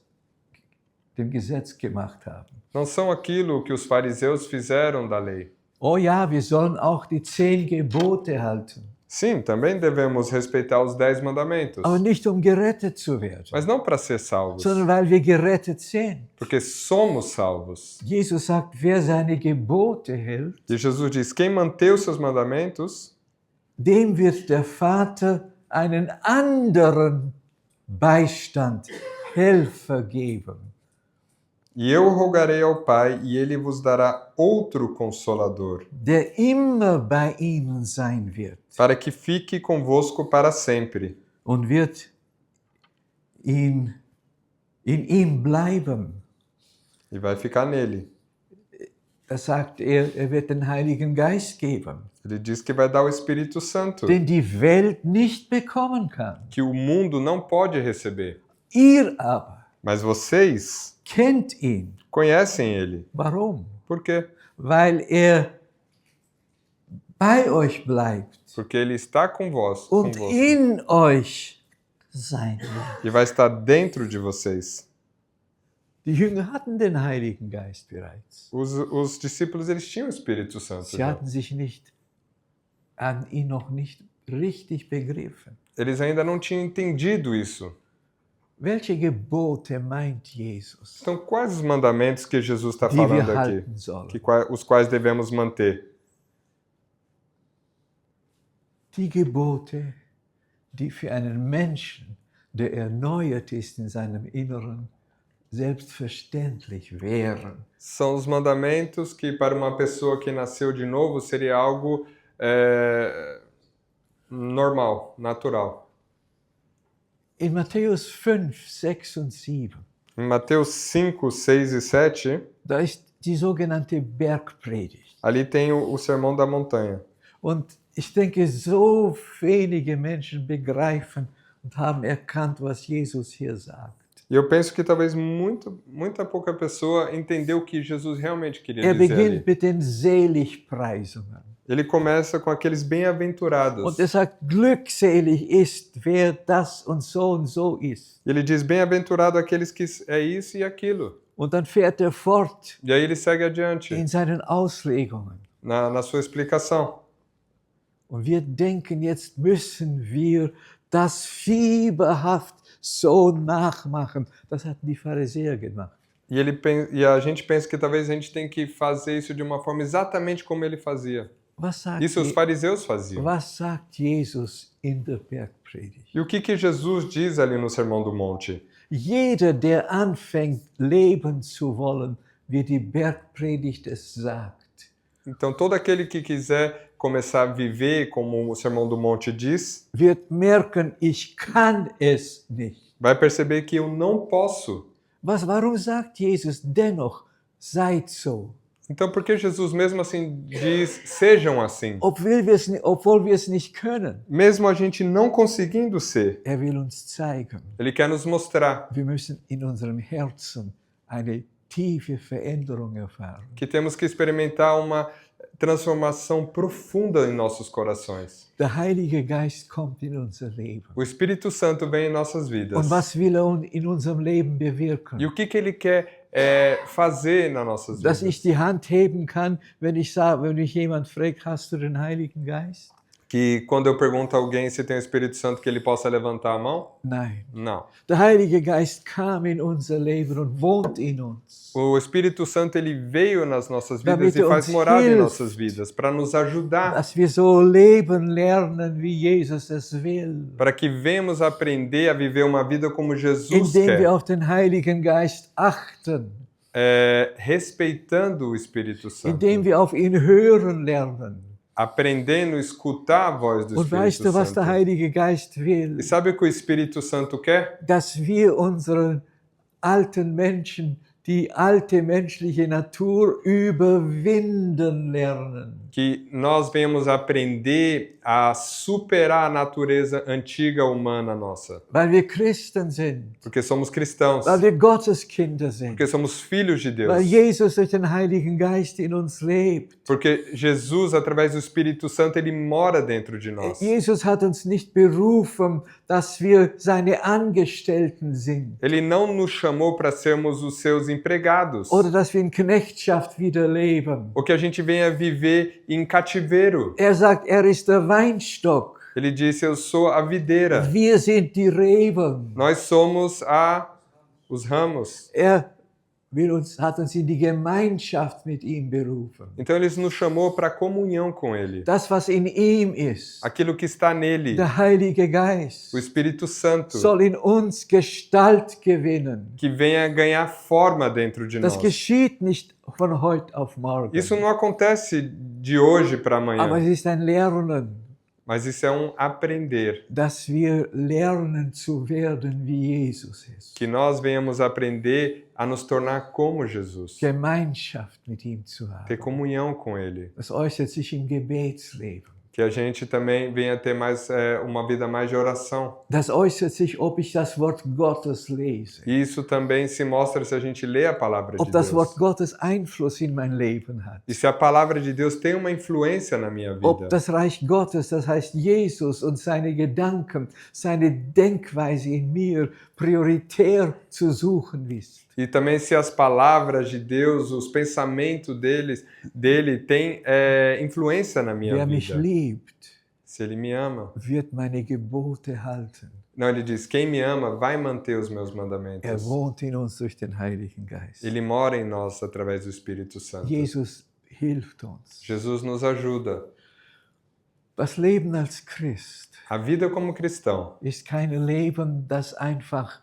dem Gesetz gemacht haben. não são aquilo que os fariseus fizeram da lei. Oh ja, wir sollen auch die 10 Gebote halten, Sim, também devemos respeitar os 10 mandamentos, aber nicht um gerettet zu werden, mas não para ser salvos, sondern weil wir gerettet sind. porque somos salvos. Jesus sagt, wer seine Gebote hält, E Jesus diz: quem mantém os seus mandamentos, dem wird der Vater einen anderen Beistand, Helfer geben. e eu rogarei ao Pai, e ele vos dará outro consolador, Der immer bei ihnen sein wird para que fique convosco para sempre, und wird in ihm bleiben. e vai ficar nele. Da sagt er, er wird den Heiligen Geist geben, Ele diz que vai dar o Espírito Santo, den die Welt nicht bekommen kann. que o mundo não pode receber. Ihr aber Mas vocês kennt ihn. conhecem ele. Warum? Por quê? Weil er bei euch bleibt Porque ele está convosco, und in euch sein wird. e vai estar dentro de vocês. Die Jünger hatten den Heiligen Geist bereits. Os discípulos, eles tinham o Espírito Santo. Sie já. hatten sich an ihn noch nicht richtig begriffen. Eles ainda não tinham entendido isso. Welche Gebote meint Jesus, Então, quais os mandamentos que Jesus está die wir falando aqui? halten sollen? Os quais devemos manter? Die Gebote, die für einen Menschen, der erneuert ist in seinem Inneren, selbstverständlich wären. São os mandamentos que, para uma pessoa que nasceu de novo, seria algo normal, natural. In Matthäus 5, 6 und 7 Em Mateus 5, 6 e 7, da ist die sogenannte Bergpredigt. ali tem o Sermão da Montanha. Und ich denke, so wenige Menschen begreifen und haben erkannt, was Jesus hier sagt. E eu penso que talvez muita pouca pessoa entendeu o que Jesus realmente queria Er dizer ali. beginnt mit den Seligpreisungen. Ele começa com aqueles bem-aventurados. Und er sagt, glückselig ist, wer das und so ist. Ele diz, bem-aventurado aqueles que é isso e aquilo. Und dann fährt er fort E aí ele segue adiante in seinen Auslegungen. na sua explicação. Und wir denken, jetzt müssen wir das fieberhaft so nachmachen. Das hatten die Pharisäer gemacht. E a gente pensa que talvez a gente tem que fazer isso de uma forma exatamente como ele fazia. Isso os fariseus faziam. Was sagt Jesus in der Bergpredigt? E o que Jesus diz ali no Sermão do Monte? Jeder, der anfängt, leben zu wollen, wie die Bergpredigt es sagt, Então, todo aquele que quiser começar a viver como o Sermão do Monte diz, wird merken, ich kann es nicht. vai perceber que eu não posso. Warum sagt Jesus dennoch, seid so? Então, por que Jesus mesmo assim diz, sejam assim? Obwohl wir es nicht können. Mesmo a gente não conseguindo ser, Er will uns zeigen, Ele quer nos mostrar wir müssen in unserem Herzen eine tiefe Veränderung erfahren. que temos que experimentar uma transformação profunda em nossos corações. Der Heilige Geist kommt in unser Leben. O Espírito Santo vem em nossas vidas. Und was will er in unserem Leben bewirken? E o que Ele quer fazer nas nossas Dass vidas? ich die Hand heben kann, wenn mich jemand fragt, hast du den Heiligen Geist? Que quando eu pergunto a alguém se tem o Espírito Santo, que ele possa levantar a mão? Nein. Não. Der Heilige Geist kam in unser Leben und wohnt in uns. O Espírito Santo ele veio nas nossas vidas Damit e faz uns morada em hilft. nossas vidas para nos ajudar, Dass wir so leben lernen, wie Jesus es will. para que venhamos aprender a viver uma vida como Jesus Indem wir quer, auf den Heiligen Geist achten. respeitando o Espírito Santo, Indem wir auf ihn hören lernen. aprendendo a escutar a voz do Und weißt Espírito du, was der Santo. Heilige Geist will? E sabe o que o Espírito Santo quer? Dass wir unseren alten Menschen, die alte menschliche Natur überwinden lernen. Que nós venhamos aprender a superar a natureza antiga humana nossa, Weil wir Christen sind. porque somos cristãos, Weil wir Gotteskinder sind. porque somos filhos de Deus, Weil Jesus durch den Heiligen Geist in uns lebt. porque Jesus, através do Espírito Santo, ele mora dentro de nós. Jesus hat uns nicht berufen, dass wir seine Angestellten sind. Ele não nos chamou para sermos os seus empregados, Oder dass wir in Knechtschaft wieder leben. ou que a gente venha viver em cativeiro. Er sagt, er ist der Weinstock. Ele disse, eu sou a videira, Wir sind die Reben. nós somos os ramos. Er hat uns in die Gemeinschaft mit ihm berufen. Então ele nos chamou para comunhão com ele. Das, was in ihm ist, Aquilo que está nele, der Heilige Geist, o Espírito Santo, soll in uns Gestalt gewinnen. que venha ganhar forma dentro de Das nós. geschieht nicht von heute auf morgen. Isso não acontece de hoje para Aber amanhã, es ist ein Lernen, mas isso é um aprender. dass wir lernen zu werden, wie Jesus ist. Que nós venhamos aprender a nos tornar como Jesus. Gemeinschaft mit ihm zu Ter haben. comunhão com Ele. Das äußert sich im Gebetsleben. Que a gente também venha ter mais uma vida mais de oração. Das äußert sich, ob ich das Wort Gottes lese. E isso também se mostra se a gente lê a palavra de Ob das Wort Deus. Gottes Einfluss in mein Leben hat. E se a palavra de Deus tem uma influência na minha Ob vida. das Reich Gottes, das heißt Jesus und seine Gedanken, seine Denkweise in mir prioritär zu suchen ist. E também se as palavras de Deus, os pensamentos dele têm influência na minha Wer mich vida. liebt, Se Ele me ama. wird meine Gebote halten. Não, Ele diz, quem me ama vai manter os meus Er mandamentos. wohnt in uns durch den Heiligen Geist. Ele mora em nós através do Espírito Santo. Jesus hilft uns. Jesus nos ajuda. Das Leben als Christ A vida como cristão ist kein Leben, das einfach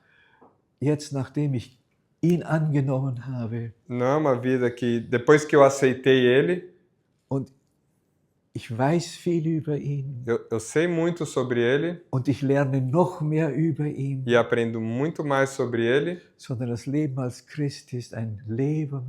jetzt, nachdem ich ihn angenommen habe não é uma vida que, depois que eu aceitei Ele, und Ich weiß viel über ihn Eu sei muito sobre ele und ich lerne noch mehr über ihn, e aprendo muito mais sobre ele, sondern das Leben als Christ ist ein Leben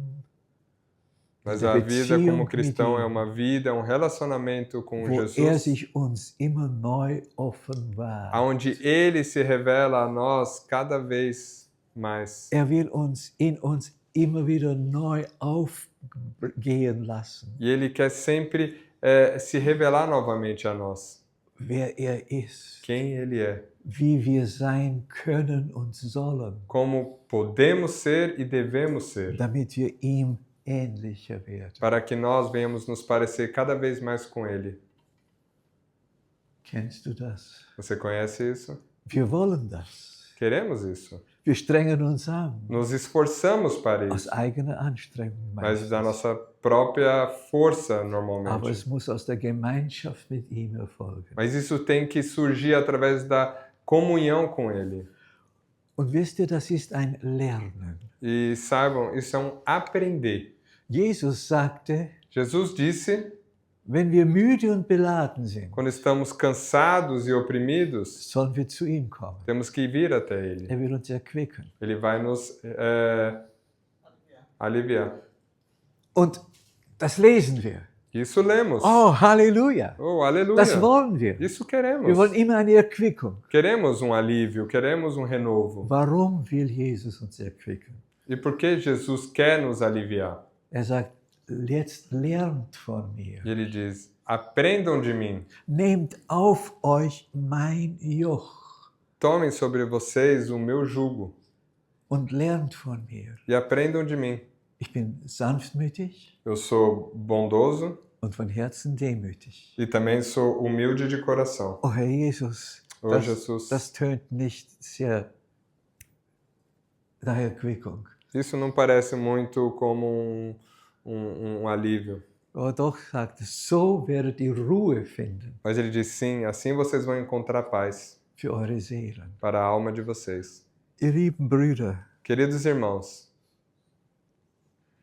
mas der a vida como Beziehung mit cristão é ihm, uma vida, um relacionamento com wo er Jesus, sich uns immer neu offenbart. onde ele se revela a nós cada vez mais. Er will uns in uns immer wieder neu aufgehen lassen, E ele quer sempre se revelar novamente a nós, wer er ist, quem ele é, wie wir sein können und sollen, como podemos ser e devemos ser, damit wir ihm ähnlicher werden. para que nós venhamos nos parecer cada vez mais com ele. Kennst du das? Você conhece isso? Wir wollen das. Queremos isso. Wir strengen uns an, Nos esforçamos para aus isso, eigener Anstrengung mas da meistens. nossa própria força Aber normalmente. es muss aus der Gemeinschaft mit ihm erfolgen. Mas isso tem que surgir através da comunhão com ele. Und wisst ihr, das ist ein Lernen. E saibam, isso é um aprender. Jesus sagte, Jesus disse, wenn wir müde und beladen sind, quando estamos cansados e oprimidos, sollen wir zu ihm kommen. temos que vir até ele. Er will uns erquicken. Ele vai nos aliviar. Und das lesen wir. Isso lemos. Oh, Halleluja. Oh, aleluia. Das wollen wir. Isso Wir queremos. wollen immer eine Erquickung. Queremos um alívio, queremos um renovo. Warum will Jesus uns erquicken? E por que Jesus quer nos aliviar? Er sagt, jetzt lernt von mir. E ele diz, aprendam de mim. Nehmt auf euch mein Joch Tomem sobre vocês o meu jugo und lernt von mir. e aprendam de mim. Ich bin sanftmütig Eu sou bondoso und von Herzen demütig. e também sou humilde de coração. Oh Herr Jesus, Oh Jesus, das tönt nicht sehr nach Erquickung. isso não parece muito como um alívio. Aber doch sagt es, so werdet ihr Ruhe finden Mas ele diz, sim, assim vocês vão encontrar paz für eure Seelen. para a alma de vocês. Ihr lieben Brüder, Queridos irmãos,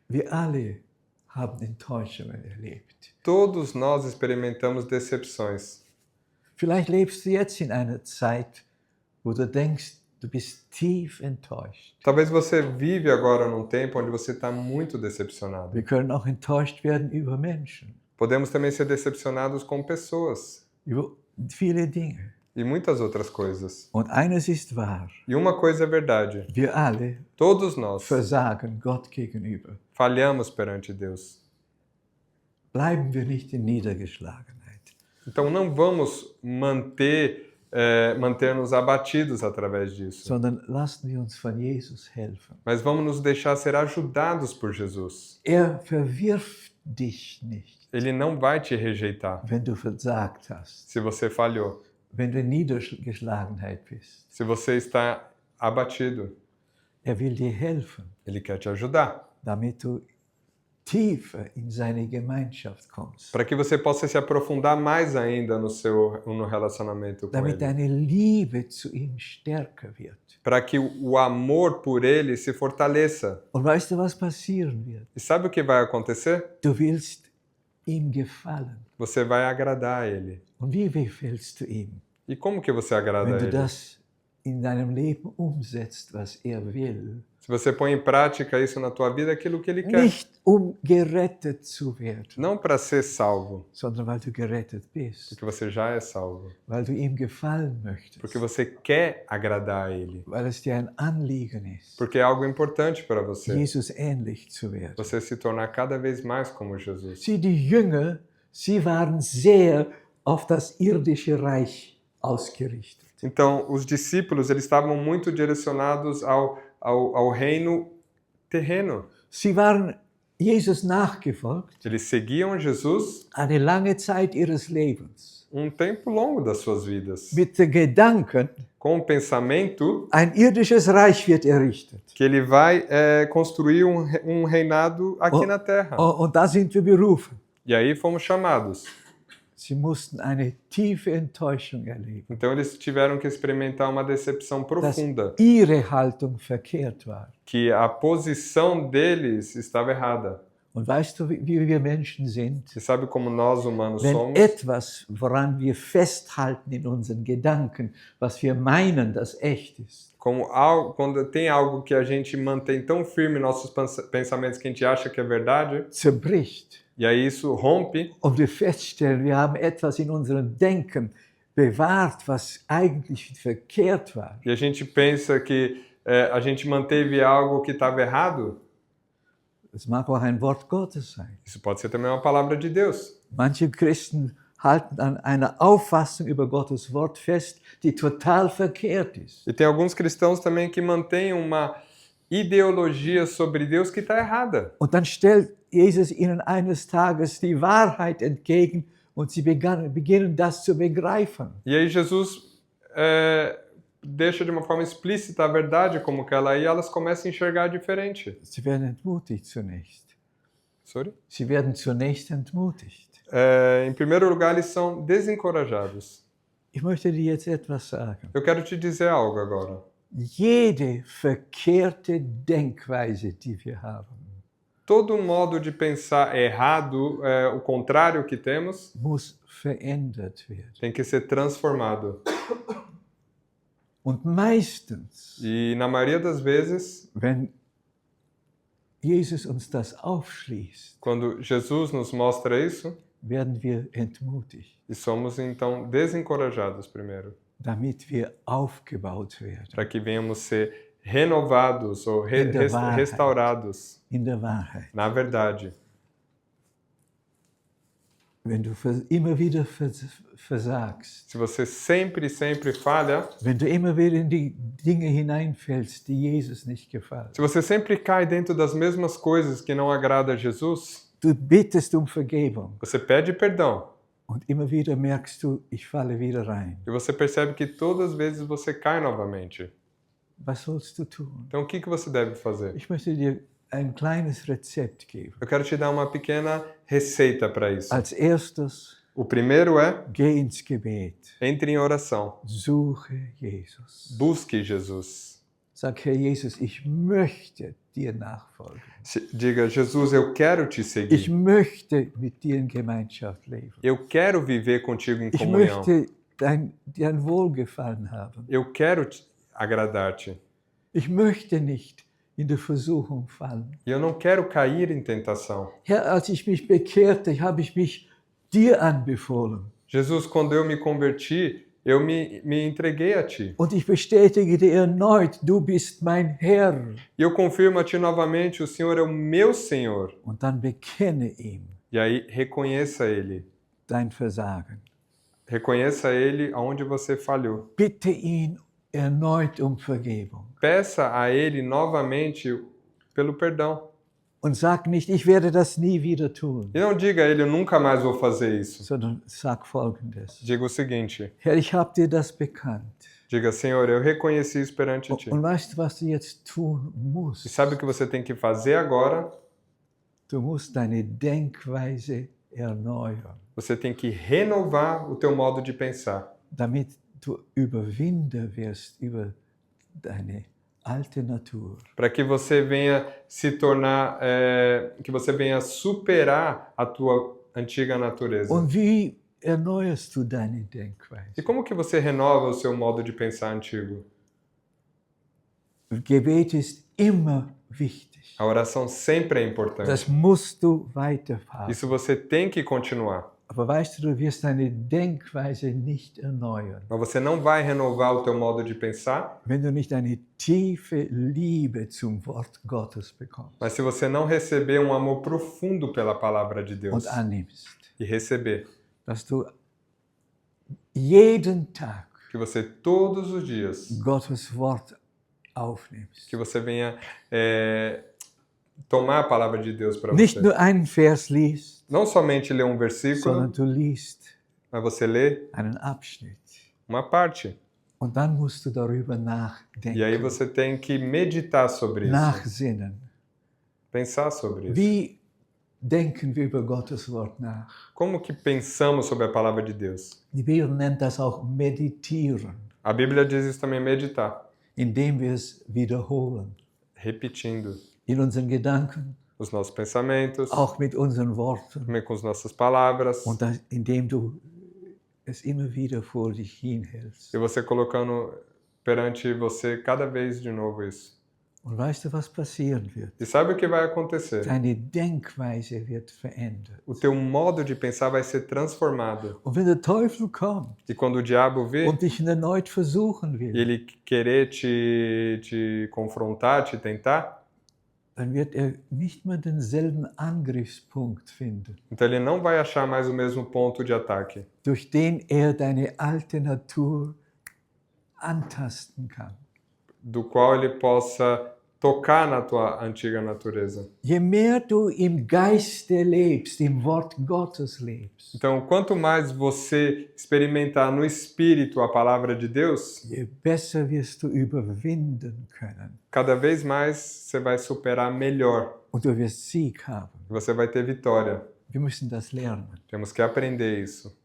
wir alle haben Enttäuschungen erlebt. todos nós experimentamos decepções. Vielleicht lebst du jetzt in einer Zeit, wo du denkst, du bist tief enttäuscht. Talvez você vive agora num tempo onde você está muito decepcionado. Wir können auch enttäuscht werden über Menschen, Podemos também ser decepcionados com pessoas über viele Dinge. e muitas outras coisas. Und eines ist wahr, E uma coisa é verdade, wir alle todos nós versagen Gott gegenüber. falhamos perante Deus. Bleiben wir nicht in Niedergeschlagenheit. Então não vamos manter-nos abatidos através disso, Sondern lassen wir uns von Jesus helfen. mas vamos nos deixar ser ajudados por Jesus. Er verwirft dich nicht, Ele não vai te rejeitar wenn du versagt hast, se você falhou, wenn du in Niedergeschlagenheit bist. se você está abatido. Er will dir helfen, Ele quer te ajudar, damit du tiefer in seine Gemeinschaft kommst, para que você possa se aprofundar mais ainda no relacionamento com damit Ele, deine Liebe zu ihm stärker wird. para que o amor por Ele se fortaleça. Und weißt du, was passieren wird? E sabe o que vai acontecer? Du willst ihm gefallen. Você vai agradar a Ele. Und wie gefällst du ihm? E como que você agrada Wenn a du Ele? das in deinem Leben umsetzt, was er will. Se você põe em prática isso na tua vida, aquilo que Ele quer. Nicht gerettet zu werden, Não para ser salvo, sondern weil du gerettet bist, porque você já é salvo. weil du ihm gefallen möchtest, Porque você quer agradar a Ele. weil es dir ein Anliegen ist, Porque é algo importante para você. Jesus ähnlich zu werden. Você se tornar cada vez mais como Jesus. Sie, die Jünger, sie waren sehr auf das irdische Reich ausgerichtet. Então, os discípulos, eles estavam muito direcionados ao reino terreno. Sie waren Jesus nachgefolgt, Eles seguiam Jesus eine lange Zeit ihres Lebens, tempo longo das suas vidas, mit dem Gedanken, com o pensamento ein irdisches Reich wird errichtet. que ele vai construir um reinado aqui na Terra. Und da sind wir berufen. E aí fomos chamados. Sie mussten eine tiefe Enttäuschung erleben, Então eles tiveram que experimentar uma decepção dass profunda, ihre Haltung verkehrt war. que a posição deles estava errada. Und weißt du, wie wir Menschen sind? E sabe como nós humanos Wenn somos? etwas, woran wir festhalten in unseren Gedanken, was wir meinen, das echt ist, Como algo, quando tem algo que a gente mantém tão firme em nossos pensamentos que a gente acha que é verdade, zerbricht e aí isso rompe, und wir feststellen, wir haben etwas in unserem Denken bewahrt, was eigentlich verkehrt war, e a gente pensa que a gente manteve algo que estava errado, das mag auch ein Wort Gottes sein. isso pode ser também uma palavra de Deus. Manche Christen halten an einer Auffassung über Gottes Wort fest, die total verkehrt ist. E tem alguns cristãos também que mantêm uma ideologia sobre Deus que está errada. Und dann stellt Jesus ihnen eines Tages die Wahrheit entgegen und sie beginnen das zu begreifen. E aí Jesus deixa de uma forma explícita a verdade como que ela é e elas começam a enxergar diferente. Sie werden entmutigt zunächst. Sorry? Sie werden zunächst entmutigt. Em primeiro lugar, eles são desencorajados. Ich möchte dir jetzt etwas sagen. Eu quero te dizer algo agora. Jede verkehrte Denkweise, die wir haben, Todo modo de pensar errado, o contrário que temos, muss verändert werden. tem que ser transformado. Und meistens, E na maioria das vezes, wenn Jesus uns das aufschließt, quando Jesus nos mostra isso, werden wir entmutigt, e somos então desencorajados primeiro, damit wir aufgebaut werden para que venhamos ser renovados ou restaurados in der Wahrheit. na verdade. Wenn du immer wieder versagst, Se você sempre falha, wenn du immer wieder in die Dinge hineinfällst, die Jesus nicht gefallen, se você sempre cai dentro das mesmas coisas que não agrada a Jesus, du bittest um Vergebung você pede perdão und immer wieder merkst du, ich falle wieder rein. e você percebe que todas as vezes você cai novamente. Was sollst du tun? Então o que você deve fazer? Ich möchte dir ein kleines Rezept geben. Eu quero te dar uma pequena receita para isso. Als erstes, O primeiro é: geh ins Gebet. entre em oração. Suche Jesus. Busque Jesus. Sag, Herr Jesus, ich möchte dir nachfolgen. Diga: Jesus, eu quero te Ich seguir. möchte mit dir in Gemeinschaft leben. Eu quero viver contigo em Ich comunhão. möchte dein Wohlgefallen haben. Eu quero agradar-te. Ich möchte nicht in die Versuchung fallen. E eu não quero cair em tentação. Herr, als ich mich bekehrte, habe ich mich dir anbefohlen. Jesus, quando eu me converti, eu me entreguei a ti. Und ich bestätige dir erneut, du bist mein Herr. E eu confirmo a ti novamente, o Senhor é o meu Senhor. Und dann bekenne ihm E aí, reconheça Ele. dein Versagen. Reconheça Ele aonde você falhou. Bitte ihn erneut um Vergebung. Peça a Ele novamente pelo perdão. Und sag nicht, ich werde das nie wieder tun, E não diga a Ele, eu nunca mais vou fazer isso. sondern sag Folgendes. Diga o seguinte, Herr, ich habe dir das bekannt. diga: Senhor, eu reconheci isso perante ti. Und weißt du, was du jetzt tun E musst? sabe o que você tem que fazer agora? Du musst deine Denkweise erneuern, Você tem que renovar o teu modo de pensar, damit du Überwinder wirst über deine alte Natur. para que você venha se tornar, que você venha superar a tua antiga natureza. Und wie erneuerst du deine E Denkweise? como que você renova o seu modo de pensar antigo? Gebet ist immer wichtig. A oração sempre é importante. Das musst du weiterfahren. Isso você tem que continuar. Aber weißt du, du wirst deine Denkweise nicht erneuern, Mas você não vai renovar o teu modo de pensar, wenn du nicht eine tiefe Liebe zum Wort Gottes bekommst mas se você não receber um amor profundo pela palavra de Deus und annimmst, e receber, dass du jeden Tag que você todos os dias, Gottes Wort aufnimmst. que você venha tomar a palavra de Deus para Nicht você. nur einen Vers liest, Não somente ler um versículo, sondern du liest mas você lê einen Abschnitt. uma parte. Und dann musst du darüber E aí nachdenken, você tem que meditar sobre isso, nachsinnen. pensar sobre isso. Wie denken wir über Gottes Wort nach? Como que pensamos sobre a palavra de Deus? Die Bibel nennt das auch meditieren, A Bíblia diz isso também, meditar, indem wir es wiederholen. repetindo In unseren Gedanken, os nossos pensamentos, auch mit unseren Worten. também com as nossas palavras, Und das, indem du es immer wieder vor dich hinhältst. e você colocando perante você cada vez de novo isso. Und weißt du, was passieren wird? E sabe o que vai acontecer? Deine Denkweise wird verändert. O teu modo de pensar vai ser transformado. Und wenn der Teufel kommt E quando o diabo vir und dich erneut versuchen e will, ele querer te confrontar, te tentar, dann wird er nicht mehr denselben Angriffspunkt finden, então ele não vai achar mais o mesmo ponto de ataque, durch den er deine alte Natur antasten kann. do qual ele possa tocar na tua antiga natureza. Je mehr du im Geiste lebst, im Wort Gottes lebst, Então, quanto mais você experimentar no Espírito a palavra de Deus, je besser wirst du überwinden können. cada vez mais você vai superar melhor. Und du wirst Sieg haben. Você vai ter vitória. Wir müssen das lernen. Temos que aprender isso.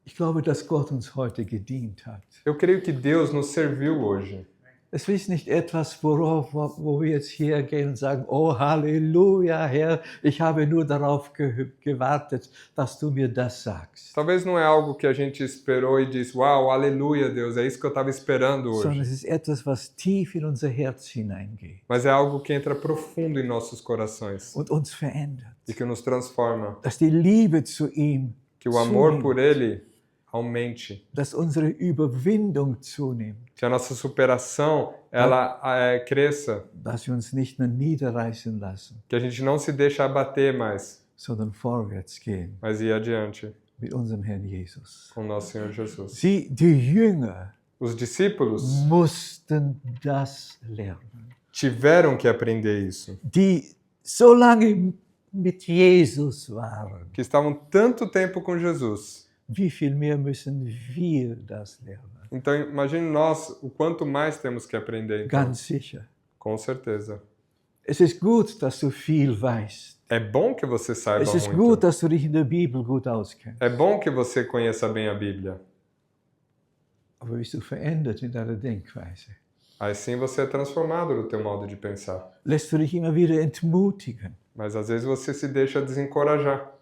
Ich glaube, dass Gott uns heute gedient hat. Eu creio que Deus nos serviu hoje. Es ist nicht etwas, wo wir jetzt hergehen und sagen, oh Halleluja, Herr, ich habe nur darauf gewartet, dass du mir das sagst. Talvez não é algo que a gente esperou e disse, uau, aleluia, Deus, é isso que eu estava esperando Sondern hoje. es ist etwas, was tief in unser Herz hineingeht Mas é algo que entra profundo em nossos corações und uns verändert. e que nos transforma. Dass die Liebe zu ihm Que o amor zunimmt, por Ele aumente. dass unsere Überwindung zunimmt, Que a nossa superação, ela cresça. dass wir uns nicht mehr niederreißen lassen, Que a gente não se deixe abater mais, sondern vorwärts gehen mas ir adiante mit unserem Herrn Jesus. com nosso Senhor Jesus. Die Jünger Os discípulos mussten das lernen. tiveram que aprender isso. Die so lange mit Jesus waren. Que estavam tanto tempo com Jesus. Wie viel mehr müssen wir das lernen? Então, imagine nós o quanto mais temos que aprender. Então. Ganz sicher. Com certeza. Es ist gut, dass du viel weißt. É bom que você saiba Es ist muito. gut, dass du dich in der Bibel gut auskennst. É bom que você conheça bem a Bíblia. Aber bist du verändert in deiner Denkweise? Assim você é transformado no teu modo de pensar. Lässt du dich immer wieder entmutigen? Mas às vezes você se deixa desencorajar.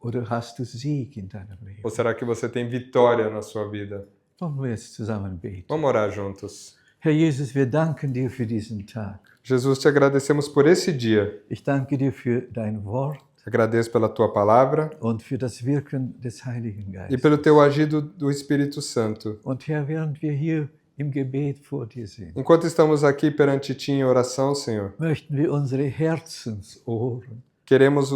Oder hast du Sieg in deinem Leben? Ou será que você tem vitória na sua vida? Wollen wir jetzt zusammen beten? Vamos orar juntos. Herr Jesus, wir danken dir für diesen Tag. Jesus, te agradecemos por esse dia. Ich danke dir für dein Wort Agradeço pela tua palavra und für das Wirken des Heiligen e Geistes. pelo teu agido do Espírito Santo. Und Herr, während wir hier im Gebet vor dir sind, Enquanto estamos aqui perante ti em oração, Senhor, möchten wir unsere Herzensohren, queremos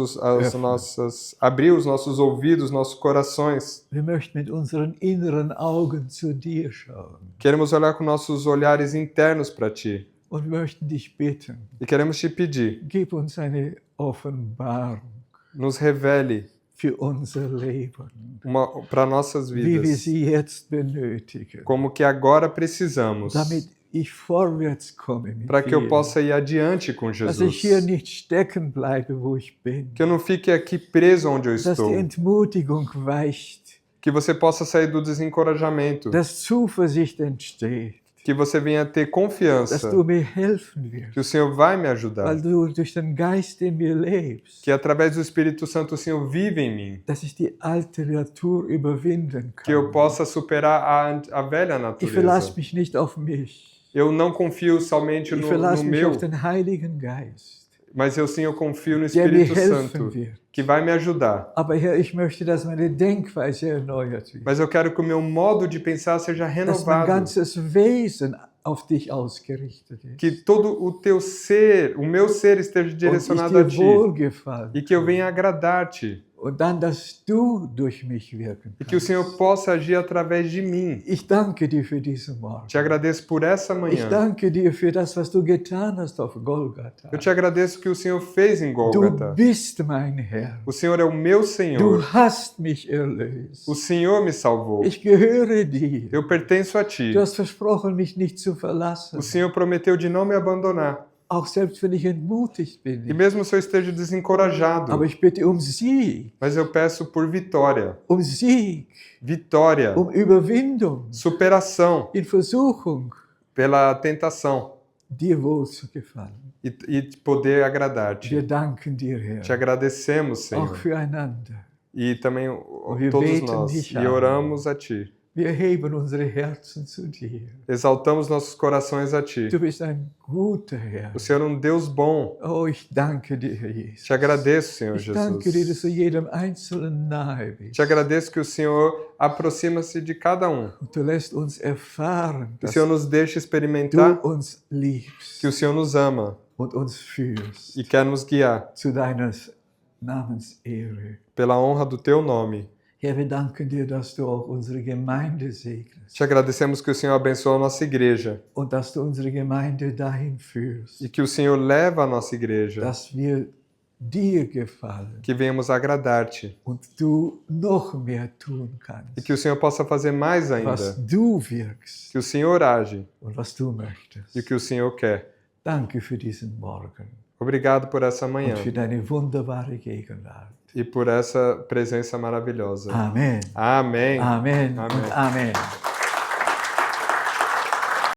abrir os nossos ouvidos, nossos corações. wir möchten mit unseren inneren Augen zu dir schauen Queremos olhar com nossos olhares internos para ti. und möchten dich bitten, E queremos te pedir, gib uns eine Offenbarung nos revele für unser Leben, para nossas wie wir vidas, sie jetzt benötigen, como que agora precisamos, damit ich vorwärts komme mit para que eu dir, possa ir adiante com dass ich hier Jesus. nicht stecken bleibe, wo ich bin, Que eu não fique aqui preso onde eu dass die estou. Entmutigung weicht, Que você possa sair do desencorajamento. dass Zuversicht entsteht, Que você venha ter dass confiança. du mir helfen wirst, Que o Senhor vai me ajudar. weil du durch den Geist in mir lebst, Que através do Espírito Santo o Senhor vive em mim. dass ich die alte Natur überwinden Que eu kann. possa superar a velha Ich verlasse natureza. mich nicht auf mich. Eu não confio somente Ich no verlasse mich meu, auf den Heiligen Geist, mas eu confio no der mir Espírito helfen Santo, wird. que vai me ajudar. Aber Herr, ich möchte, dass meine Denkweise erneuert wird, Mas eu quero que o meu modo de pensar seja dass mein renovado. ganzes Wesen auf dich ausgerichtet ist Que todo o teu ser, o meu ser esteja und ich direcionado a dir ti. wohlgefallen E que eu venha agradar-te. und dann, dass du durch mich wirken E que o kannst. Senhor possa agir através de mim. Ich danke dir für diesen Morgen. Te agradeço por essa Ich manhã. danke dir für das, was du getan hast auf Golgatha. Eu te agradeço que o Senhor fez em Du Gólgota. bist mein Herr. O Senhor é o meu Du Senhor. hast mich erlöst. O Senhor me salvou. Ich gehöre dir. Eu pertenço a ti. Du hast versprochen, mich nicht zu verlassen. O Senhor prometeu de não me abandonar. Auch selbst wenn ich entmutigt E bin. mesmo se eu esteja desencorajado, Aber ich bitte um Sieg, mas eu peço por vitória. um Sieg, Vitória, um Überwindung superação in Versuchung, pela tentação, dir wohl zu gefallen. e poder agradar-te. Wir danken dir, Herr, Te agradecemos, auch Senhor, füreinander. e também Wir todos beten nós, dich e an. oramos a Ti. Wir heben unsere Herzen zu dir. Exaltamos nossos corações a Ti. Du bist ein guter Herr. O Senhor é um Deus bom. Oh, ich danke dir, Herr Jesus. Te agradeço, Senhor Ich danke dir, dass Jesus. du jedem Einzelnen nahe bist. Te agradeço que o Senhor aproxima-se de cada um. Und du lässt uns erfahren, Que o dass Senhor nos deixa du experimentar uns liebst que o Senhor nos ama und uns führst e quer nos guiar zu deiner Namensehre. pela honra do Teu nome. Herr, wir danken dir, dass du auch unsere Gemeinde segnest Te agradecemos que o Senhor abençoa a nossa igreja und dass du unsere Gemeinde dahin führst, e que o Senhor leva a nossa igreja, dass wir dir gefallen que venhamos agradar-te und du noch mehr tun e kannst, que o Senhor possa fazer mais was ainda, du wirkst que o Senhor age und was du möchtest. e o que o Senhor quer. Danke für diesen Morgen Obrigado por essa manhã und für deine wunderbare Gegenwart. e por essa presença maravilhosa. Amen. Amém. Amen Amen. und Amen.